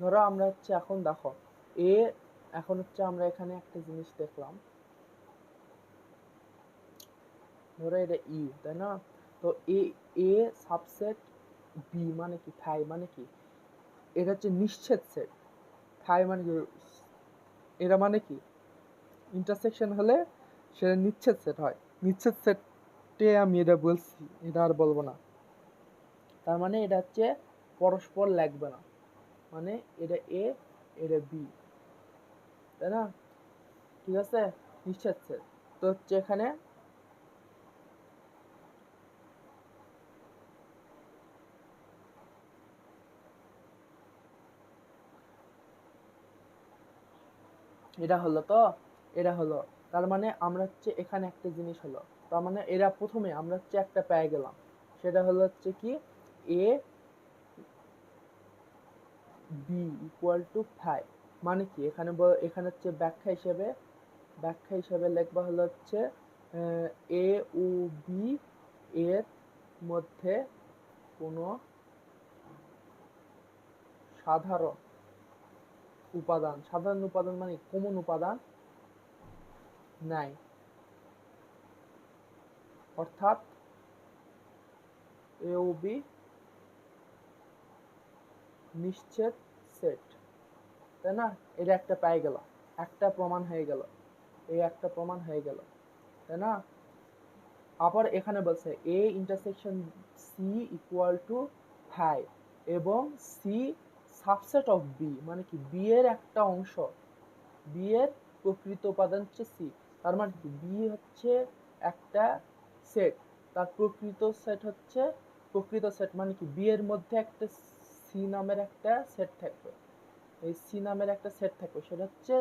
Speaker 1: ধরো আমরা হচ্ছে এখন দেখো এ, এখন হচ্ছে আমরা এখানে একটা জিনিস দেখলাম, ধরো এটা ই, তাই না? তো এ সাবসেট বি মানে কি, থাই মানে কি, এটা হচ্ছে নিশ্চিত সেট। থাই মানে কি, এটা মানে কি ইন্টারসেকশন হলে সেটা নিশ্চিত সেট হয়। নিশ্চিত সেটে আমি এটা বলছি, এটা আর বলবো না। তার মানে এটা হচ্ছে পরস্পর লাগবে না, মানে এটা এ এটা বি, তাই না? ঠিক আছে, নিশ্চিত সেট। তো হচ্ছে এখানে এটা হলো, তো এটা হলো, তার মানে আমরা হচ্ছে এখানে একটা জিনিস হলো, তার মানে এরা প্রথমে আমরা হচ্ছে একটা পেয়ে গেলাম, সেটা হলো হচ্ছে কি এ বি ইকুয়াল টু ফাইভ। মানে কি এখানে এখানে হচ্ছে ব্যাখ্যা হিসেবে লিখবা হলো হচ্ছে এ ও বি এর মধ্যে কোনো সাধারণ সাধারণ উপাদান মানে কমন উপাদান নাই, অর্থাৎ এ ও বি নিশ্চিত সেট, তাই না? এটা একটা পেয়ে গেল, একটা প্রমাণ হয়ে গেল, এই একটা প্রমাণ হয়ে গেল, তাই না? আবার এখানে বলছে A intersection C equal to five এবং সি সাবসেট অফ বি, মানে কি বি এর একটা অংশ, বি এর প্রকৃত উপাদান হচ্ছে সি। তার মানে কি বি হচ্ছে একটা সেট, তার প্রকৃত সেট মানে কি বি এর মধ্যে একটা সি নামের একটা সেট থাকবে, এই সি নামের একটা সেট থাকবে, সেটা হচ্ছে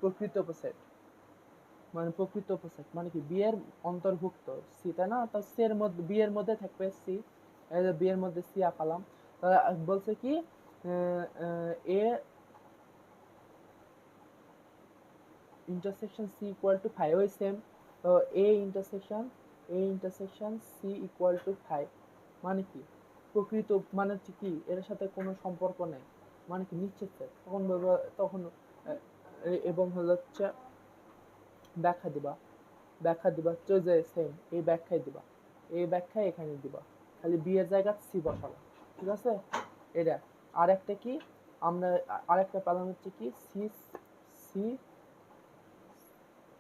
Speaker 1: প্রকৃত উপসেট। মানে প্রকৃত উপসেট মানে কি বি এর অন্তর্ভুক্ত সি, তাই না? তো সি এর মধ্যে বি এর মধ্যে থাকবে সি, এই যে বি এর মধ্যে সি আঁকালাম। তারা বলছে কি A intersection C equal to five, ওই সেম। তো A intersection C equal to five মানে কি প্রকৃত, মানে হচ্ছে কি এর সাথে কোনো সম্পর্ক নেই, মানে কি নিশ্চিত সেট। তখন বলবো, তখন এবং হলো হচ্ছে ব্যাখ্যা দিবা হচ্ছে যে সেম এই ব্যাখ্যাই দিবা, এই ব্যাখ্যা এখানে দিবা, খালি বি এর জায়গা সি বসাবো, ঠিক আছে? এটা আরেকটা কি, আমরা আরেকটা পেলাম হচ্ছে কি সি, সি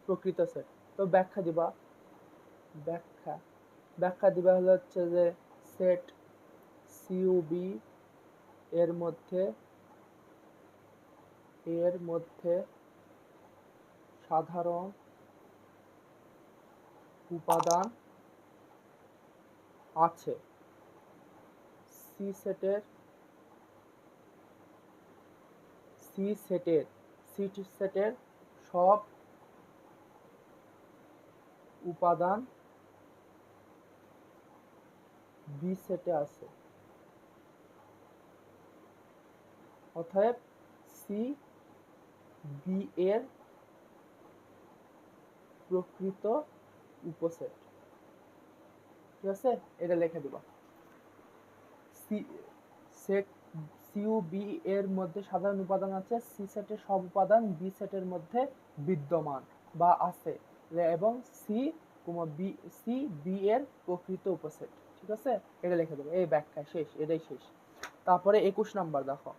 Speaker 1: প্রকৃত সেট। তো ব্যাখ্যা ব্যাখ্যা দিবা হলো হচ্ছে যে সেট সিউবি এর মধ্যে সাধারণ উপাদান আছে, সি সেটের সি সেটের সব উপাদান বি সেটে আছে, অতএব সি বি এর প্রকৃত উপসেট, ঠিক আছে? এটা লিখে দিবা। সি সেট সিউ বি এর মধ্যে সাধারণ উপাদান আছে, সি সেটের সব উপাদান বি সেটের মধ্যে বিদ্যমান বা আছে, এবং সি বি সি বি এর প্রকৃত উপসেট, ঠিক আছে? এটা লিখে দেবো, এই ব্যাখ্যা শেষ, এটাই শেষ। তারপরে 21 নাম্বার দেখো,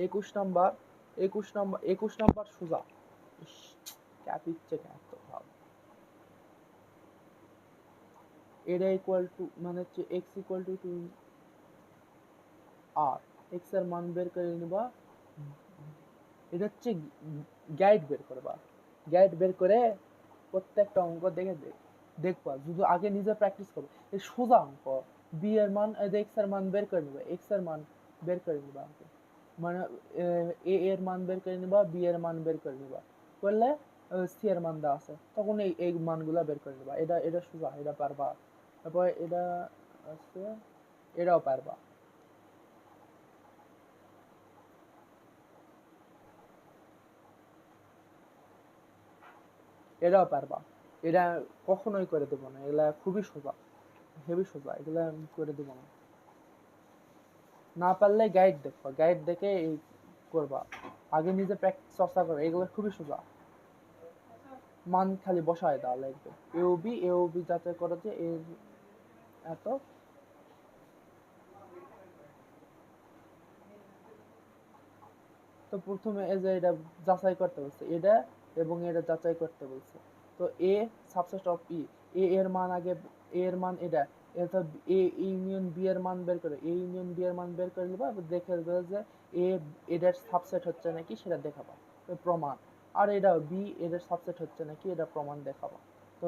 Speaker 1: 21 নাম্বার সোজা, ক্যাপিচ্ছে এত ভাব। এটা ইকুয়াল টু মানে হচ্ছে এক্স ইকুয়াল টু টু আর, এক্স এর মান বের করে নিবা, এটা হচ্ছে গাইড বের করবা, গাইড বের করে প্রত্যেকটা অঙ্ক দেখবা, যদি আগে নিজে প্র্যাকটিস করো, এই সোজা অঙ্ক, বি এর মান এক্স এর মান বের করে নিবা, এক্স এর মান বের করে নিবা, মানে এ এর মান বের করে নিবা, বি এর মান বের করে নিবা, করলে সি এর মান দেওয়া আছে, তখন এই মানগুলা বের করে নিবা। এটা সোজা, এটা পারবা। তারপর এটা আছে, এটাও পারবা। এটাও পারবা, এটা কখনোই করে দেবো না, এগুলা খুবই সোজা, হেভি সোজা, এগুলা আমি করে দেবো না। না পারলে গাইড দেখবা, গাইড দেখে এই করবা, আগে নিজে প্র্যাকটিস চর্চা করো, এগুলো খুবই সোজা। মান খালি বসায় দাও লাগবে, এওবি যাচাই করো যে এর এত, তো প্রথমে এই যে এটা যাচাই করতে বলছে, এটা এবং এটা যাচাই করতে বলছে। তো এ সাবসেট অফ ই, এ এর মান আগে, এ এর মান এটা, এটা এ ইউনিয়ন বি এর মান বের করে, এ ইউনিয়ন বি এর মান বের করে নেবা, দেখে দেবে যে এ এটার সাবসেট হচ্ছে নাকি সেটা দেখাবা, প্রমাণ। আর এটা বি এটার সাবসেট হচ্ছে নাকি এটা প্রমাণ দেখাবা। তো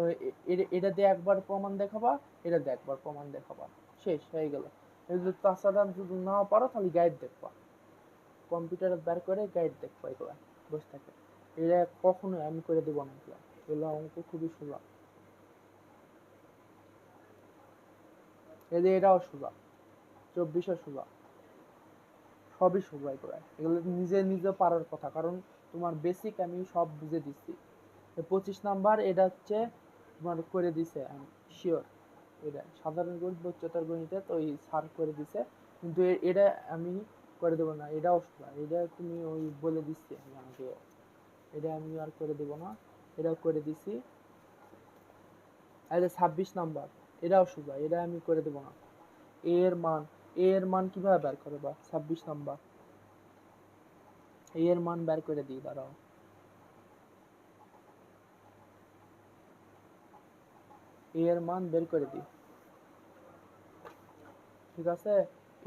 Speaker 1: এটা দিয়ে একবার প্রমাণ দেখাবা, এটা দিয়ে একবার প্রমাণ দেখাবা, শেষ হয়ে গেল। তাছাড়া যদি না পারো তাহলে গাইড দেখবা, কম্পিউটারে বের করে গাইড দেখবো, এগুলা বসে থাকে। এটা কখনোই আমি করে দেবো না, এগুলো অঙ্ক খুবই সোজা। এটাও সোজা, 24 সোজা, সবই সোজা। এগুলো নিজে নিজে পারার কথা, কারণ তোমার বেসিক আমি সব বুঝে দিচ্ছি। 25 নাম্বার এটা হচ্ছে তোমার করে দিছে, আমি শিওর। এটা সাধারণ গণিত, উচ্চতর গণিতে তো ওই স্যার করে দিছে, কিন্তু এটা আমি করে দেবো না, এটাও সোজা। এটা তুমি ওই বলে দিচ্ছি আমি আমাকে, এটা আমি আর করে দেব না, এটাও করে দিছি। আর 26 নাম্বার এটাও সোজা, এটা আমি করে দেব না। এ এর মান কিভাবে বের করে বা 26 নাম্বার, এ এর মান বের করে দিই, দাঁড়াও। এ এর মান বের করে দিই, ঠিক আছে।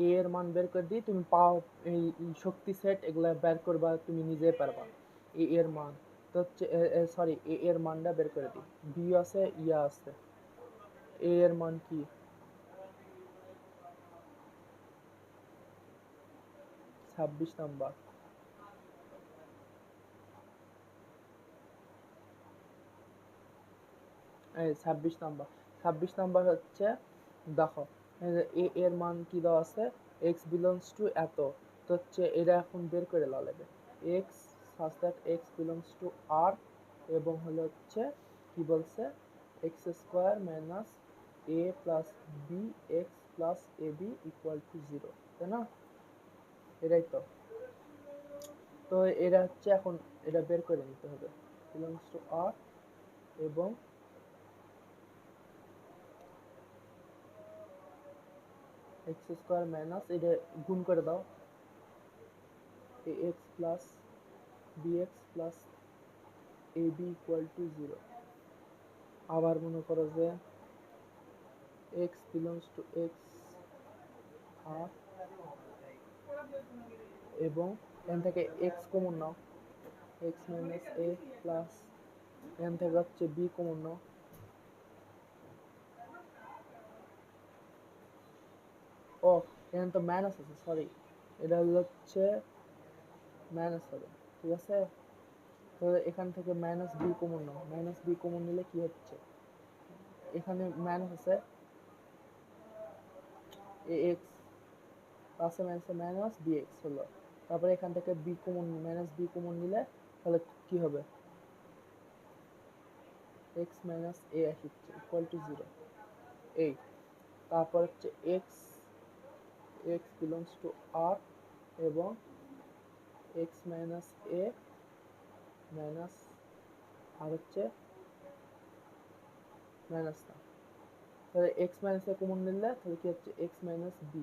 Speaker 1: এ এর মান বের করে দিই, তুমি পাও এই শক্তি সেট এগুলা বের করবা, তুমি নিজে পারবা। এ এর মান তো হচ্ছে, সরি, এ এর মানটা বের করে দিই। বি আছে, ইয়া আছে, এ এর মান কি, 26 নাম্বার। এই 26 নাম্বার, 26 নাম্বার হচ্ছে, দেখো এ এর মান কি দেওয়া আছে, x বিলংস টু এত, তো হচ্ছে এটা এখন বের করে দেওয়া লাগবে, x such that x belongs to r, এবং হলো হচ্ছে কি বলছে, x square minus a plus B X plus A B equal to 0, তাই না? এটাই তো। তো এটা হচ্ছে এখন এটা বের করে নিতে হবে, বিলংস টু r এবং x স্কয়ার মাইনাস এটা গুণ করে দাও, ax plus bx plus ab equal to 0। আবার মনে করো যে x বিলংস টু x আর, এবং এখান থেকে x common now, x minus a plus এখান থেকে হচ্ছে b কমন নাও, ও এখানে তো মাইনাস আছে, সরি, এটা হচ্ছে মাইনাস হবে, ঠিক আছে। তো এখান থেকে মাইনাস বি কমন নাও, মাইনাস বি কমন নিলে কি হচ্ছে, এখানে মাইনাস আছে ax প্লাসে মাইনাসে মাইনাস bx হলো, তারপরে এখান থেকে B common, minus B common নিলে তাহলে কি হবে, x মাইনাস a আসছে ইকুয়াল টু 0, এই তারপর হচ্ছে x বিলংস টু r এবং x মাইনাস a মাইনাস, আর হচ্ছে মাইনাস না, তাহলে x মাইনাস a কমন নিলে তাহলে কি হচ্ছে, x minus b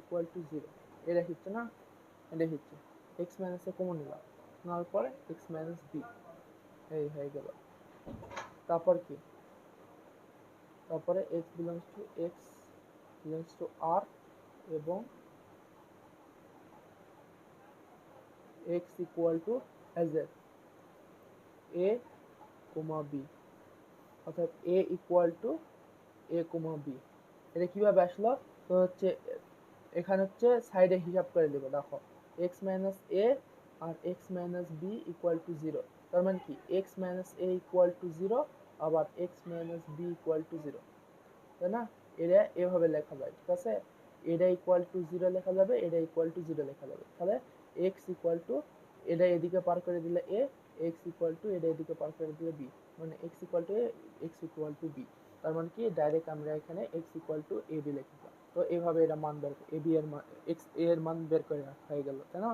Speaker 1: equal to 0, এটা হচ্ছে না, এটা হচ্ছে x মাইনাস a কমন নিলাম, নেওয়ার পরে x মাইনাস b, এই হয়ে গেল। তারপর কি, তারপরে x বিলংস টু r এবং x equal to as a comma b, অর্থাৎ a equal two a comma b। এটা কিভাবে আসলো, তো হচ্ছে এখানে হচ্ছে সাইডে হিসাব করে দেবো, দেখো x মাইনাস a আর x minus b equal to 0, তার মানে কি x minus a equal to 0, আবার x minus b equal to 0, তাই না? এটা এভাবে লেখা যায়, ঠিক আছে। এটা ইকুয়াল টু 0 লেখা যাবে, এটা ইকুয়াল টু 0 লেখা যাবে, তাহলে x ইকুয়াল টু, এটা এদিকে পার করে দিলে a, x ইকুয়াল টু এটা এদিকে পার করে দিলে b, মানে x equal to a, x equal to b, তার মানে কি ডাইরেক্ট আমরা এখানে x ইকুয়াল টু ab লিখলাম। তো এইভাবে এটা মান বের এ বি এর মান এক্স এ এর মান বের করে হয়ে গেল, তাই না?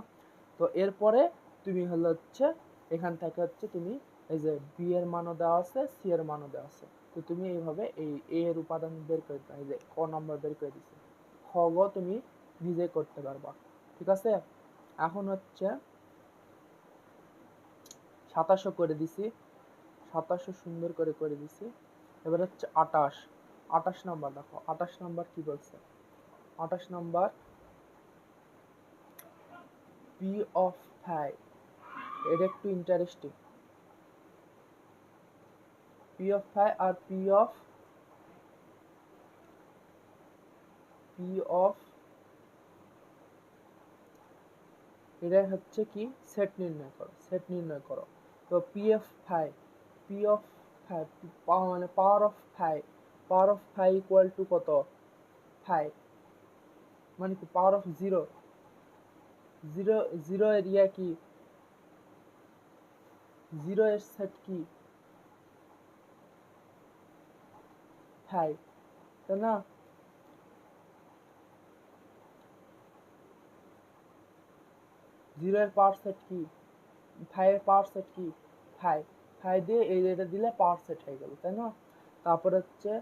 Speaker 1: তো এরপরে তুমি হচ্ছে এখান থেকে হচ্ছে তুমি এই যে বি এর মানও দেওয়া আছে, সি এর মানও দেওয়া আছে, তো তুমি এইভাবে এই এ এর উপাদান বের করে দিতে, এই যে ক নাম্বার বের করে দিচ্ছে, খ গ তুমি নিজে করতে পারবা, ঠিক আছে? এখন হচ্ছে 2700 করে দিছি, 2700 সুন্দর করে করে দিছি। এবার হচ্ছে 28 নাম্বার দেখো, 28 নাম্বার কি বলছে? 28 নাম্বার পি অফ ফাই, এটা একটু ইন্টারেস্টিং। পি অফ ফাই আর পি অফ এটা হচ্ছে কি সেট নির্ণয় করো, সেট নির্ণয় করো। তো P of phi, P of phi মানে power of phi equal to কত? ফাই মানে কি power of zero, zero zero area কি, জিরো এর সেট কি ফাই, তাই না? জিরো এর পাওয়ার সেট কি, ফাই এর পাওয়ার সেট কি ফাই, ফাই দিয়ে এই এটা দিলে পাওয়ার সেট হয়ে গেল, তাই না? তারপরে হচ্ছে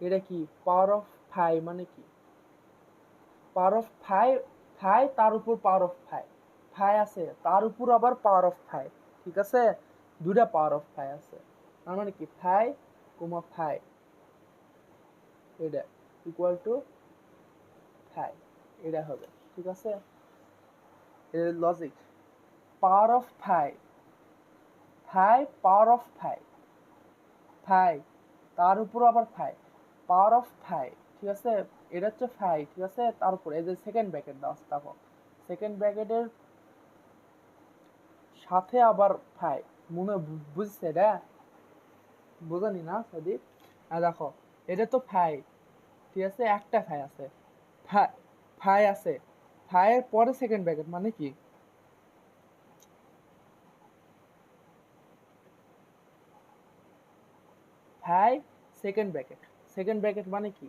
Speaker 1: এটা কি পাওয়ার অফ ফাই মানে কি পাওয়ার অফ ফাই, ফাই তার উপর পাওয়ার অফ ফাই, ফাই আছে তার উপর আবার পাওয়ার অফ ফাই, ঠিক আছে? দুটা পাওয়ার অফ ফাই আছে, তার মানে কি ফাই কোমা ফাই এটা ইকুয়াল টু ফাই, এটা হবে, ঠিক আছে? এর logic power of phi, phi power of phi, phi তার উপর আবার ফাই, পাওয়ার অফ ফাই, ঠিক আছে? এটা হচ্ছে ফাই, ঠিক আছে? তার উপর এই যে সেকেন্ড ব্র্যাকেট দাও, দেখো সেকেন্ড ব্র্যাকেটের সাথে আবার ফাই, মনে বুঝছে এটা? বোঝানি না সদীপ? আর দেখো এটা তো ফাই, ঠিক আছে? একটা ফাই আছে, ফাই ফাই আছে, ফাইয়ের পরে সেকেন্ড ব্র্যাকেট মানে কি phi second bracket, second bracket মানে কি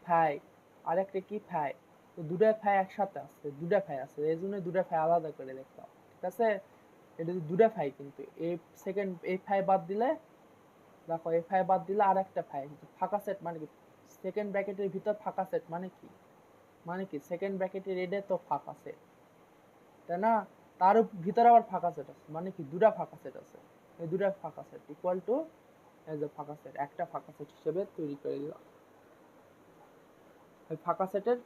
Speaker 1: ফাই, আর একটা কি ফাই, তো দুটা ফাই একসাথে আছে, দুটা ফাই আছে, এই জন্য দুটা ফাই আলাদা করে দেখলাম, ঠিক আছে? এটা দুটা ফাই, কিন্তু এই সেকেন্ড এই ফাই বাদ দিলে, দেখো এই ফাই বাদ দিলে আর একটা ফাই, ফাঁকা সেট মানে কি সেকেন্ড ব্র্যাকেটের ভিতর ফাঁকা সেট মানে কি, মানে কি সেকেন্ড ব্র্যাকেটের এটা তো ফাঁকা সেট, তাই না? তার ভিতরে আবার ফাঁকা সেট আছে, মানে কি দুটা ফাঁকা সেট আছে, এই দুটা ফাঁকা set equal to as a ফাঁকা সেট, একটা ফাঁকা সেট হিসেবে তৈরি করে দিলাম। ওই ফাঁকা সেটের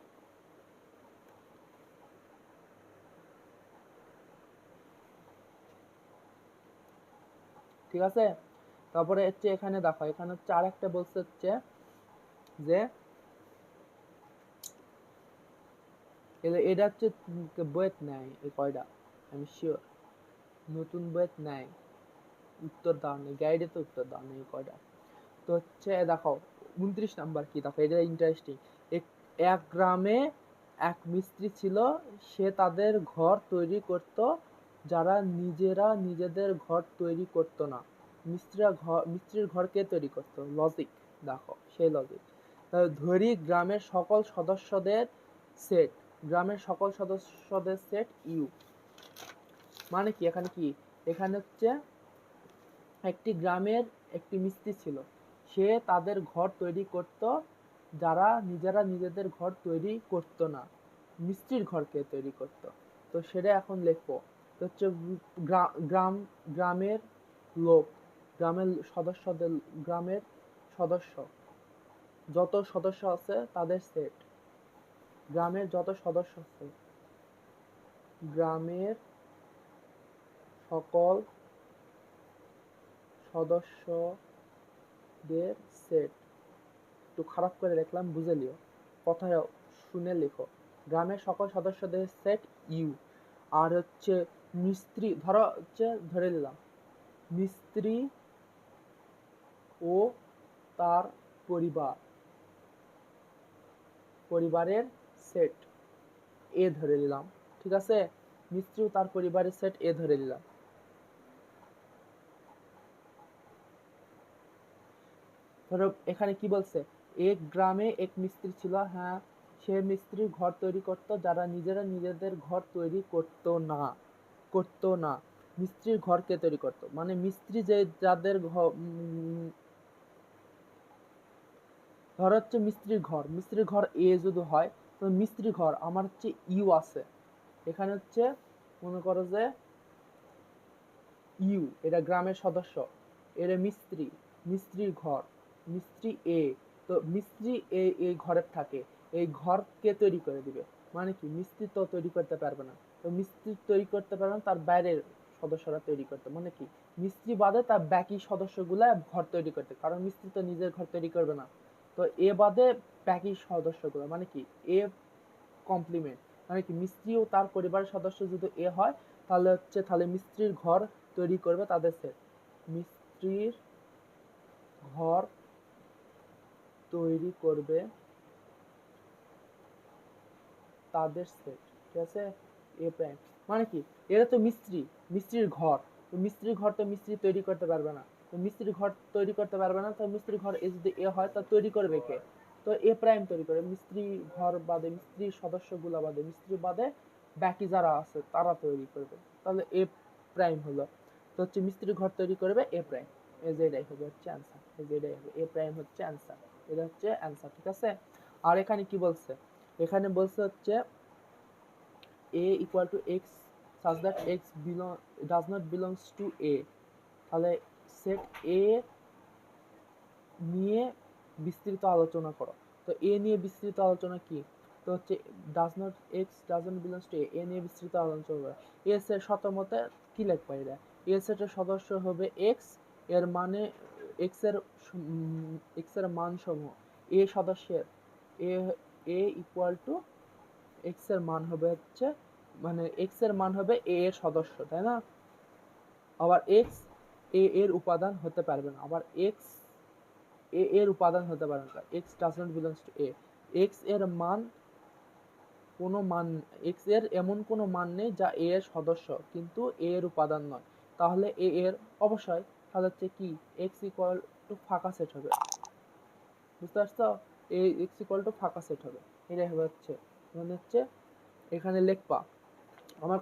Speaker 1: ঠিক আছে? তারপরে হচ্ছে এখানে দেখো, এখানে হচ্ছে আরেকটা বলছে হচ্ছে যে এটা হচ্ছে বইয়ের নেয় এই কয়টা, আমি শিওর নতুন বইয়ের নেয়, উত্তর দেওয়া নেই, গাইডে তো উত্তর দেওয়া নেই কয়টা। তো হচ্ছে দেখো 29 নাম্বার কি, দেখো এটা ইন্টারেস্টিং। এক গ্রামে এক মিস্ত্রি ছিল, সে তাদের ঘর তৈরি করত, যারা নিজেরা নিজেদের ঘর তৈরি করত না। মিস্ত্রির ঘর কে তৈরি করত? লজিক, দেখো সেই লজিক। ধরি গ্রামের সকল সদস্যদের সেট, গ্রামের সকল সদস্যদের সেট ইউ, মানে কি এখানে কি, এখানে হচ্ছে একটি গ্রামের একটি মিস্ত্রি ছিল, সে তাদের ঘর তৈরি করত, যারা নিজেরা নিজেদের ঘর তৈরি করত না, মিস্ত্রির ঘরকে তৈরি করত। তো সেটা এখন লিখবো, তো হচ্ছে গ্রামের লোক, গ্রামের সদস্যদের, গ্রামের সদস্য যত সদস্য আছে তাদের সেট, গ্রামের যত সদস্য আছে, গ্রামের সকল সদস্যদের সেট, একটু খারাপ করে দেখলাম, বুঝে লিও, কথা শুনে লেখো। গ্রামের সকল সদস্যদের সেট ইউ, আর হচ্ছে মিস্ত্রি, ধরো হচ্ছে ধরে নিলাম মিস্ত্রি ও তার পরিবারের সেট এ ধরে নিলাম, ঠিক আছে? মিস্ত্রি ও তার পরিবারের সেট এ ধরে নিলাম। ধরো এখানে কি বলছে, এক গ্রামে এক মিস্ত্রি ছিল, হ্যাঁ সে মিস্ত্রি ঘর তৈরি করত যারা নিজেরা নিজেদের ঘর তৈরি করতো না। মিস্ত্রির ঘর কে তৈরি করতো, মানে মিস্ত্রি যে যাদের ঘর, ধর হচ্ছে মিস্ত্রির ঘর এ যদি হয়, তো মিস্ত্রির ঘর আমার হচ্ছে ইউ আছে, এখানে হচ্ছে মনে করো যে ইউ এটা গ্রামের সদস্য, এর মিস্ত্রির ঘর, মিস্ত্রি এ, তো মিস্ত্রি এই ঘরে থাকে, এই ঘর কে তৈরি করে দিবে, মানে কি মিস্ত্রি তো তৈরি করতে পারবে না, তো মিস্ত্রি তৈরি করতে পারবে না, তার বাইরের সদস্যরা তৈরি করতে, মানে কি মিস্ত্রি বাদে তার বাকি সদস্যগুলা ঘর তৈরি করতে, কারণ মিস্ত্রি তো নিজের ঘর তৈরি করবে না, তো এ বাদে বাকি সদস্যগুলো, মানে কি এ কমপ্লিমেন্ট, মানে কি মিস্ত্রি ও তার পরিবারের সদস্য যদি এ হয়, তাহলে মিস্ত্রির ঘর তৈরি করবে তাদের সেট, মিস্ত্রির ঘর তৈরি করবে তাদের সেট, ঠিক আছে, এ প্রাইম, মানে কি এটা তো মিস্ত্রির ঘর, তো মিস্ত্রির ঘর তো মিস্ত্রি তৈরি করতে পারবে না, তো মিস্ত্রির ঘর তৈরি করতে পারবে না, তো মিস্ত্রির ঘর এ যদি এ হয় তা তৈরি করবে কে, তো এ প্রাইম তৈরি করে, মিস্ত্রি ঘর বাদে মিস্ত্রির সদস্যগুলা বাদে মিস্ত্রি বাদে বাকি যারা আছে তারা তৈরি করবে, তাহলে এ প্রাইম হলো, তো হচ্ছে মিস্ত্রির ঘর তৈরি করবে এ প্রাইম, এই যে এটাই হবে হচ্ছে অ্যান্সার, এই যে এটাই হবে এ প্রাইম হচ্ছে অ্যান্সার, এটা হচ্ছে অ্যান্সার, ঠিক আছে। আর এখানে কি বলছে, এখানে বলছে হচ্ছে a equal to x such that x does not belongs to a, তাহলে সেট a নিয়ে বিস্তৃত আলোচনা করো, তো a নিয়ে বিস্তৃত আলোচনা কি, তো হচ্ছে doesn't belongs to a নিয়ে বিস্তৃত আলোচনা করো, a সেট শতমতে কি লিখবা, এটা a সেটের সদস্য হবে x, এর মানে x এর মান সমূহ a সদস্যের a ইকুয়াল টু x এর মান হবে হচ্ছে, মানে x এর মান হবে a এর সদস্য, তাই না, আবার x a এর উপাদান হতে পারবে না, আবার x a এর উপাদান হতে পারবে না, x does not belongs to a, x এর মান কোনো মান, x এর এমন কোনো মান নেই যা a এর সদস্য কিন্তু a এর উপাদান নয়, তাহলে a এর অবশ্যই, তাহলে হচ্ছে কি x ইকুয়াল টু ফাঁকা সেট হবে, বুঝতে পারছো, x ইকুয়াল টু ফাঁকা সেট হবে, এটাই হবে হচ্ছে, মানে হচ্ছে এখানে লিখবা, আমার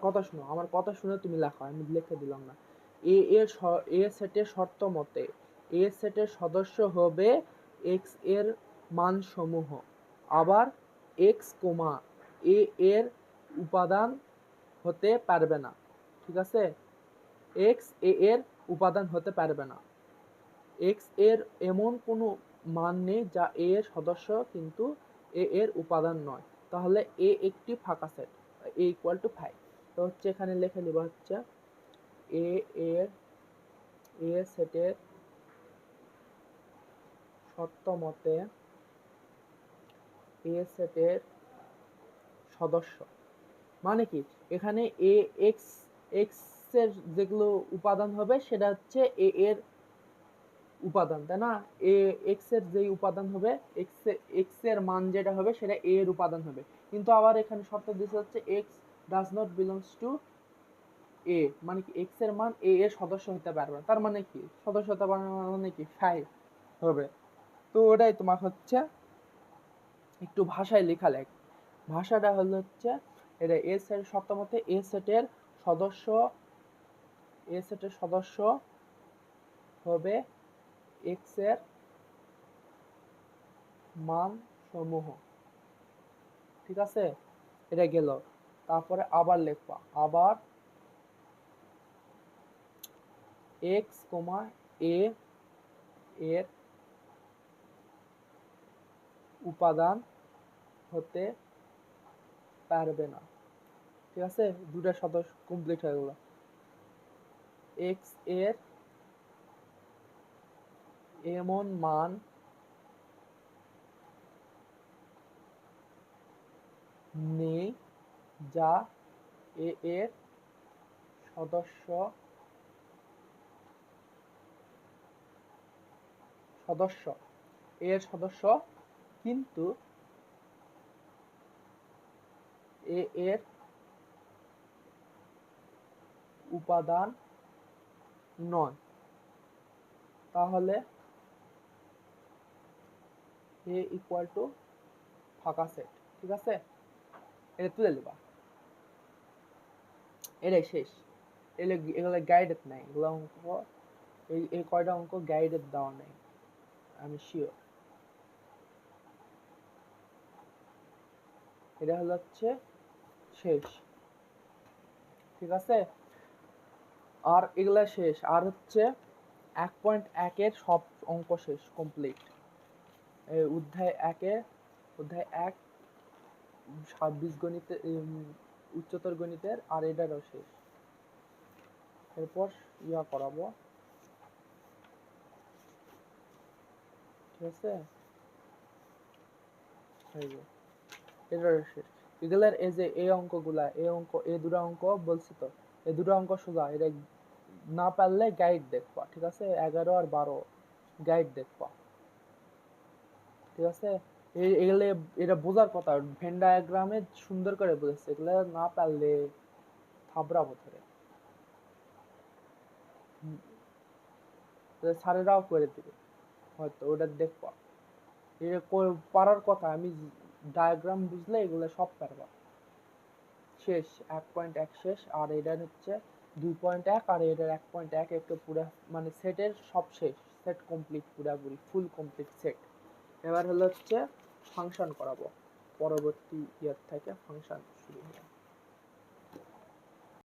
Speaker 1: কথা শুনে তুমি লেখো, আমি লিখে দিলাম না, এ সেটের শর্ত মতে এ সেটের সদস্য হবে x এর মান সমূহ, আবার x কোমা এ এর উপাদান হতে পারবে না, ঠিক আছে, x এ এর উপাদান হতে পারবে না, x এর এমন কোনো মান নেই যা a এর সদস্য কিন্তু a এর উপাদান নয়, তাহলে a একটি ফাঁকা সেট, a ইকুয়াল টু 5, তো হচ্ছে এখানে লিখে নিব হচ্ছে a এর a সেটের শর্ত মতে a সেটের সদস্য, মানে কি এখানে a x x এর যেগুলো উপাদান হবে সেটা হচ্ছে a এর উপাদান, তাই না, এ এক্স এর যেই উপাদান হবে, এক্স এর মান যেটা হবে সেটা a এর উপাদান হবে, কিন্তু আবার এখানে শর্ত দিতে হচ্ছে x does not belongs to a, মানে কি x এর মান a এর সদস্য হতে পারবে না, তার মানে কি সদস্য হতে পারবে না, মানে কি 5 হবে, তো ওটাই তোমার হচ্ছে একটু ভাষায় লেখা ভাষাটা হলো হচ্ছে এটা এ সেটের শর্ত মতে এ সেটের সদস্য হবে x এর মান সমূহ, ঠিক আছে, এটা গেল, তারপরে আবার লিখবা, আবার x, a এর উপাদান হতে পারবে না, ঠিক আছে, দুটা সদস্য কমপ্লিট হয়ে গেল, x এর এমন মান নেই যা a এর সদস্য এর সদস্য কিন্তু a এর উপাদান নয়, তাহলে এ ইকুয়াল টু ফাঁকা সেট, ঠিক আছে? এটা তুলে দিবা, এটাই শেষ। এগুলো গাইডেড নাই, এগুলো অঙ্ক এই কয়টা অঙ্ক গাইডেড দেওয়া নাই, আমি শিওর। এটা হচ্ছে শেষ, ঠিক আছে? আর এগুলা শেষ, আর হচ্ছে 1.1 সব অঙ্ক শেষ, কমপ্লিট। অধ্যায় 1 বীজগণিতে উচ্চতর গণিতের, আর এটারও শেষ। এরপর ইয়া করাবো, ঠিক আছে? এটারও শেষ। এগুলার এই যে এই অঙ্কগুলা, এই দুটো অঙ্ক বলছি তো, এই দুটো অঙ্ক সোজা, এটা না পারলে গাইড দেখবা, ঠিক আছে? 11 আর 12 গাইড দেখবা, ঠিক আছে? এগুলো এটা বোঝার কথা, ভেন ডায়াগ্রামে সুন্দর করে বুঝেছে, এগুলো না পারলে থাবড়াবো ধরে, স্যারেরাও করে দিবে হয়তো, ওটা দেখবা। এটা পারার কথা, আমি ডায়াগ্রাম বুঝলে এগুলো সব পারবা। শেষ, 1.1 শেষ, আর এটা হচ্ছে 2.1, আর এটার 1.1 একটা পুরো মানে সেটের সব শেষ, সেট কমপ্লিট, পুরাপুরি ফুল কমপ্লিট সেট। এবার হচ্ছে ফাংশন করাবো, পরবর্তী ইয়ার থেকে ফাংশন শুরু হবে।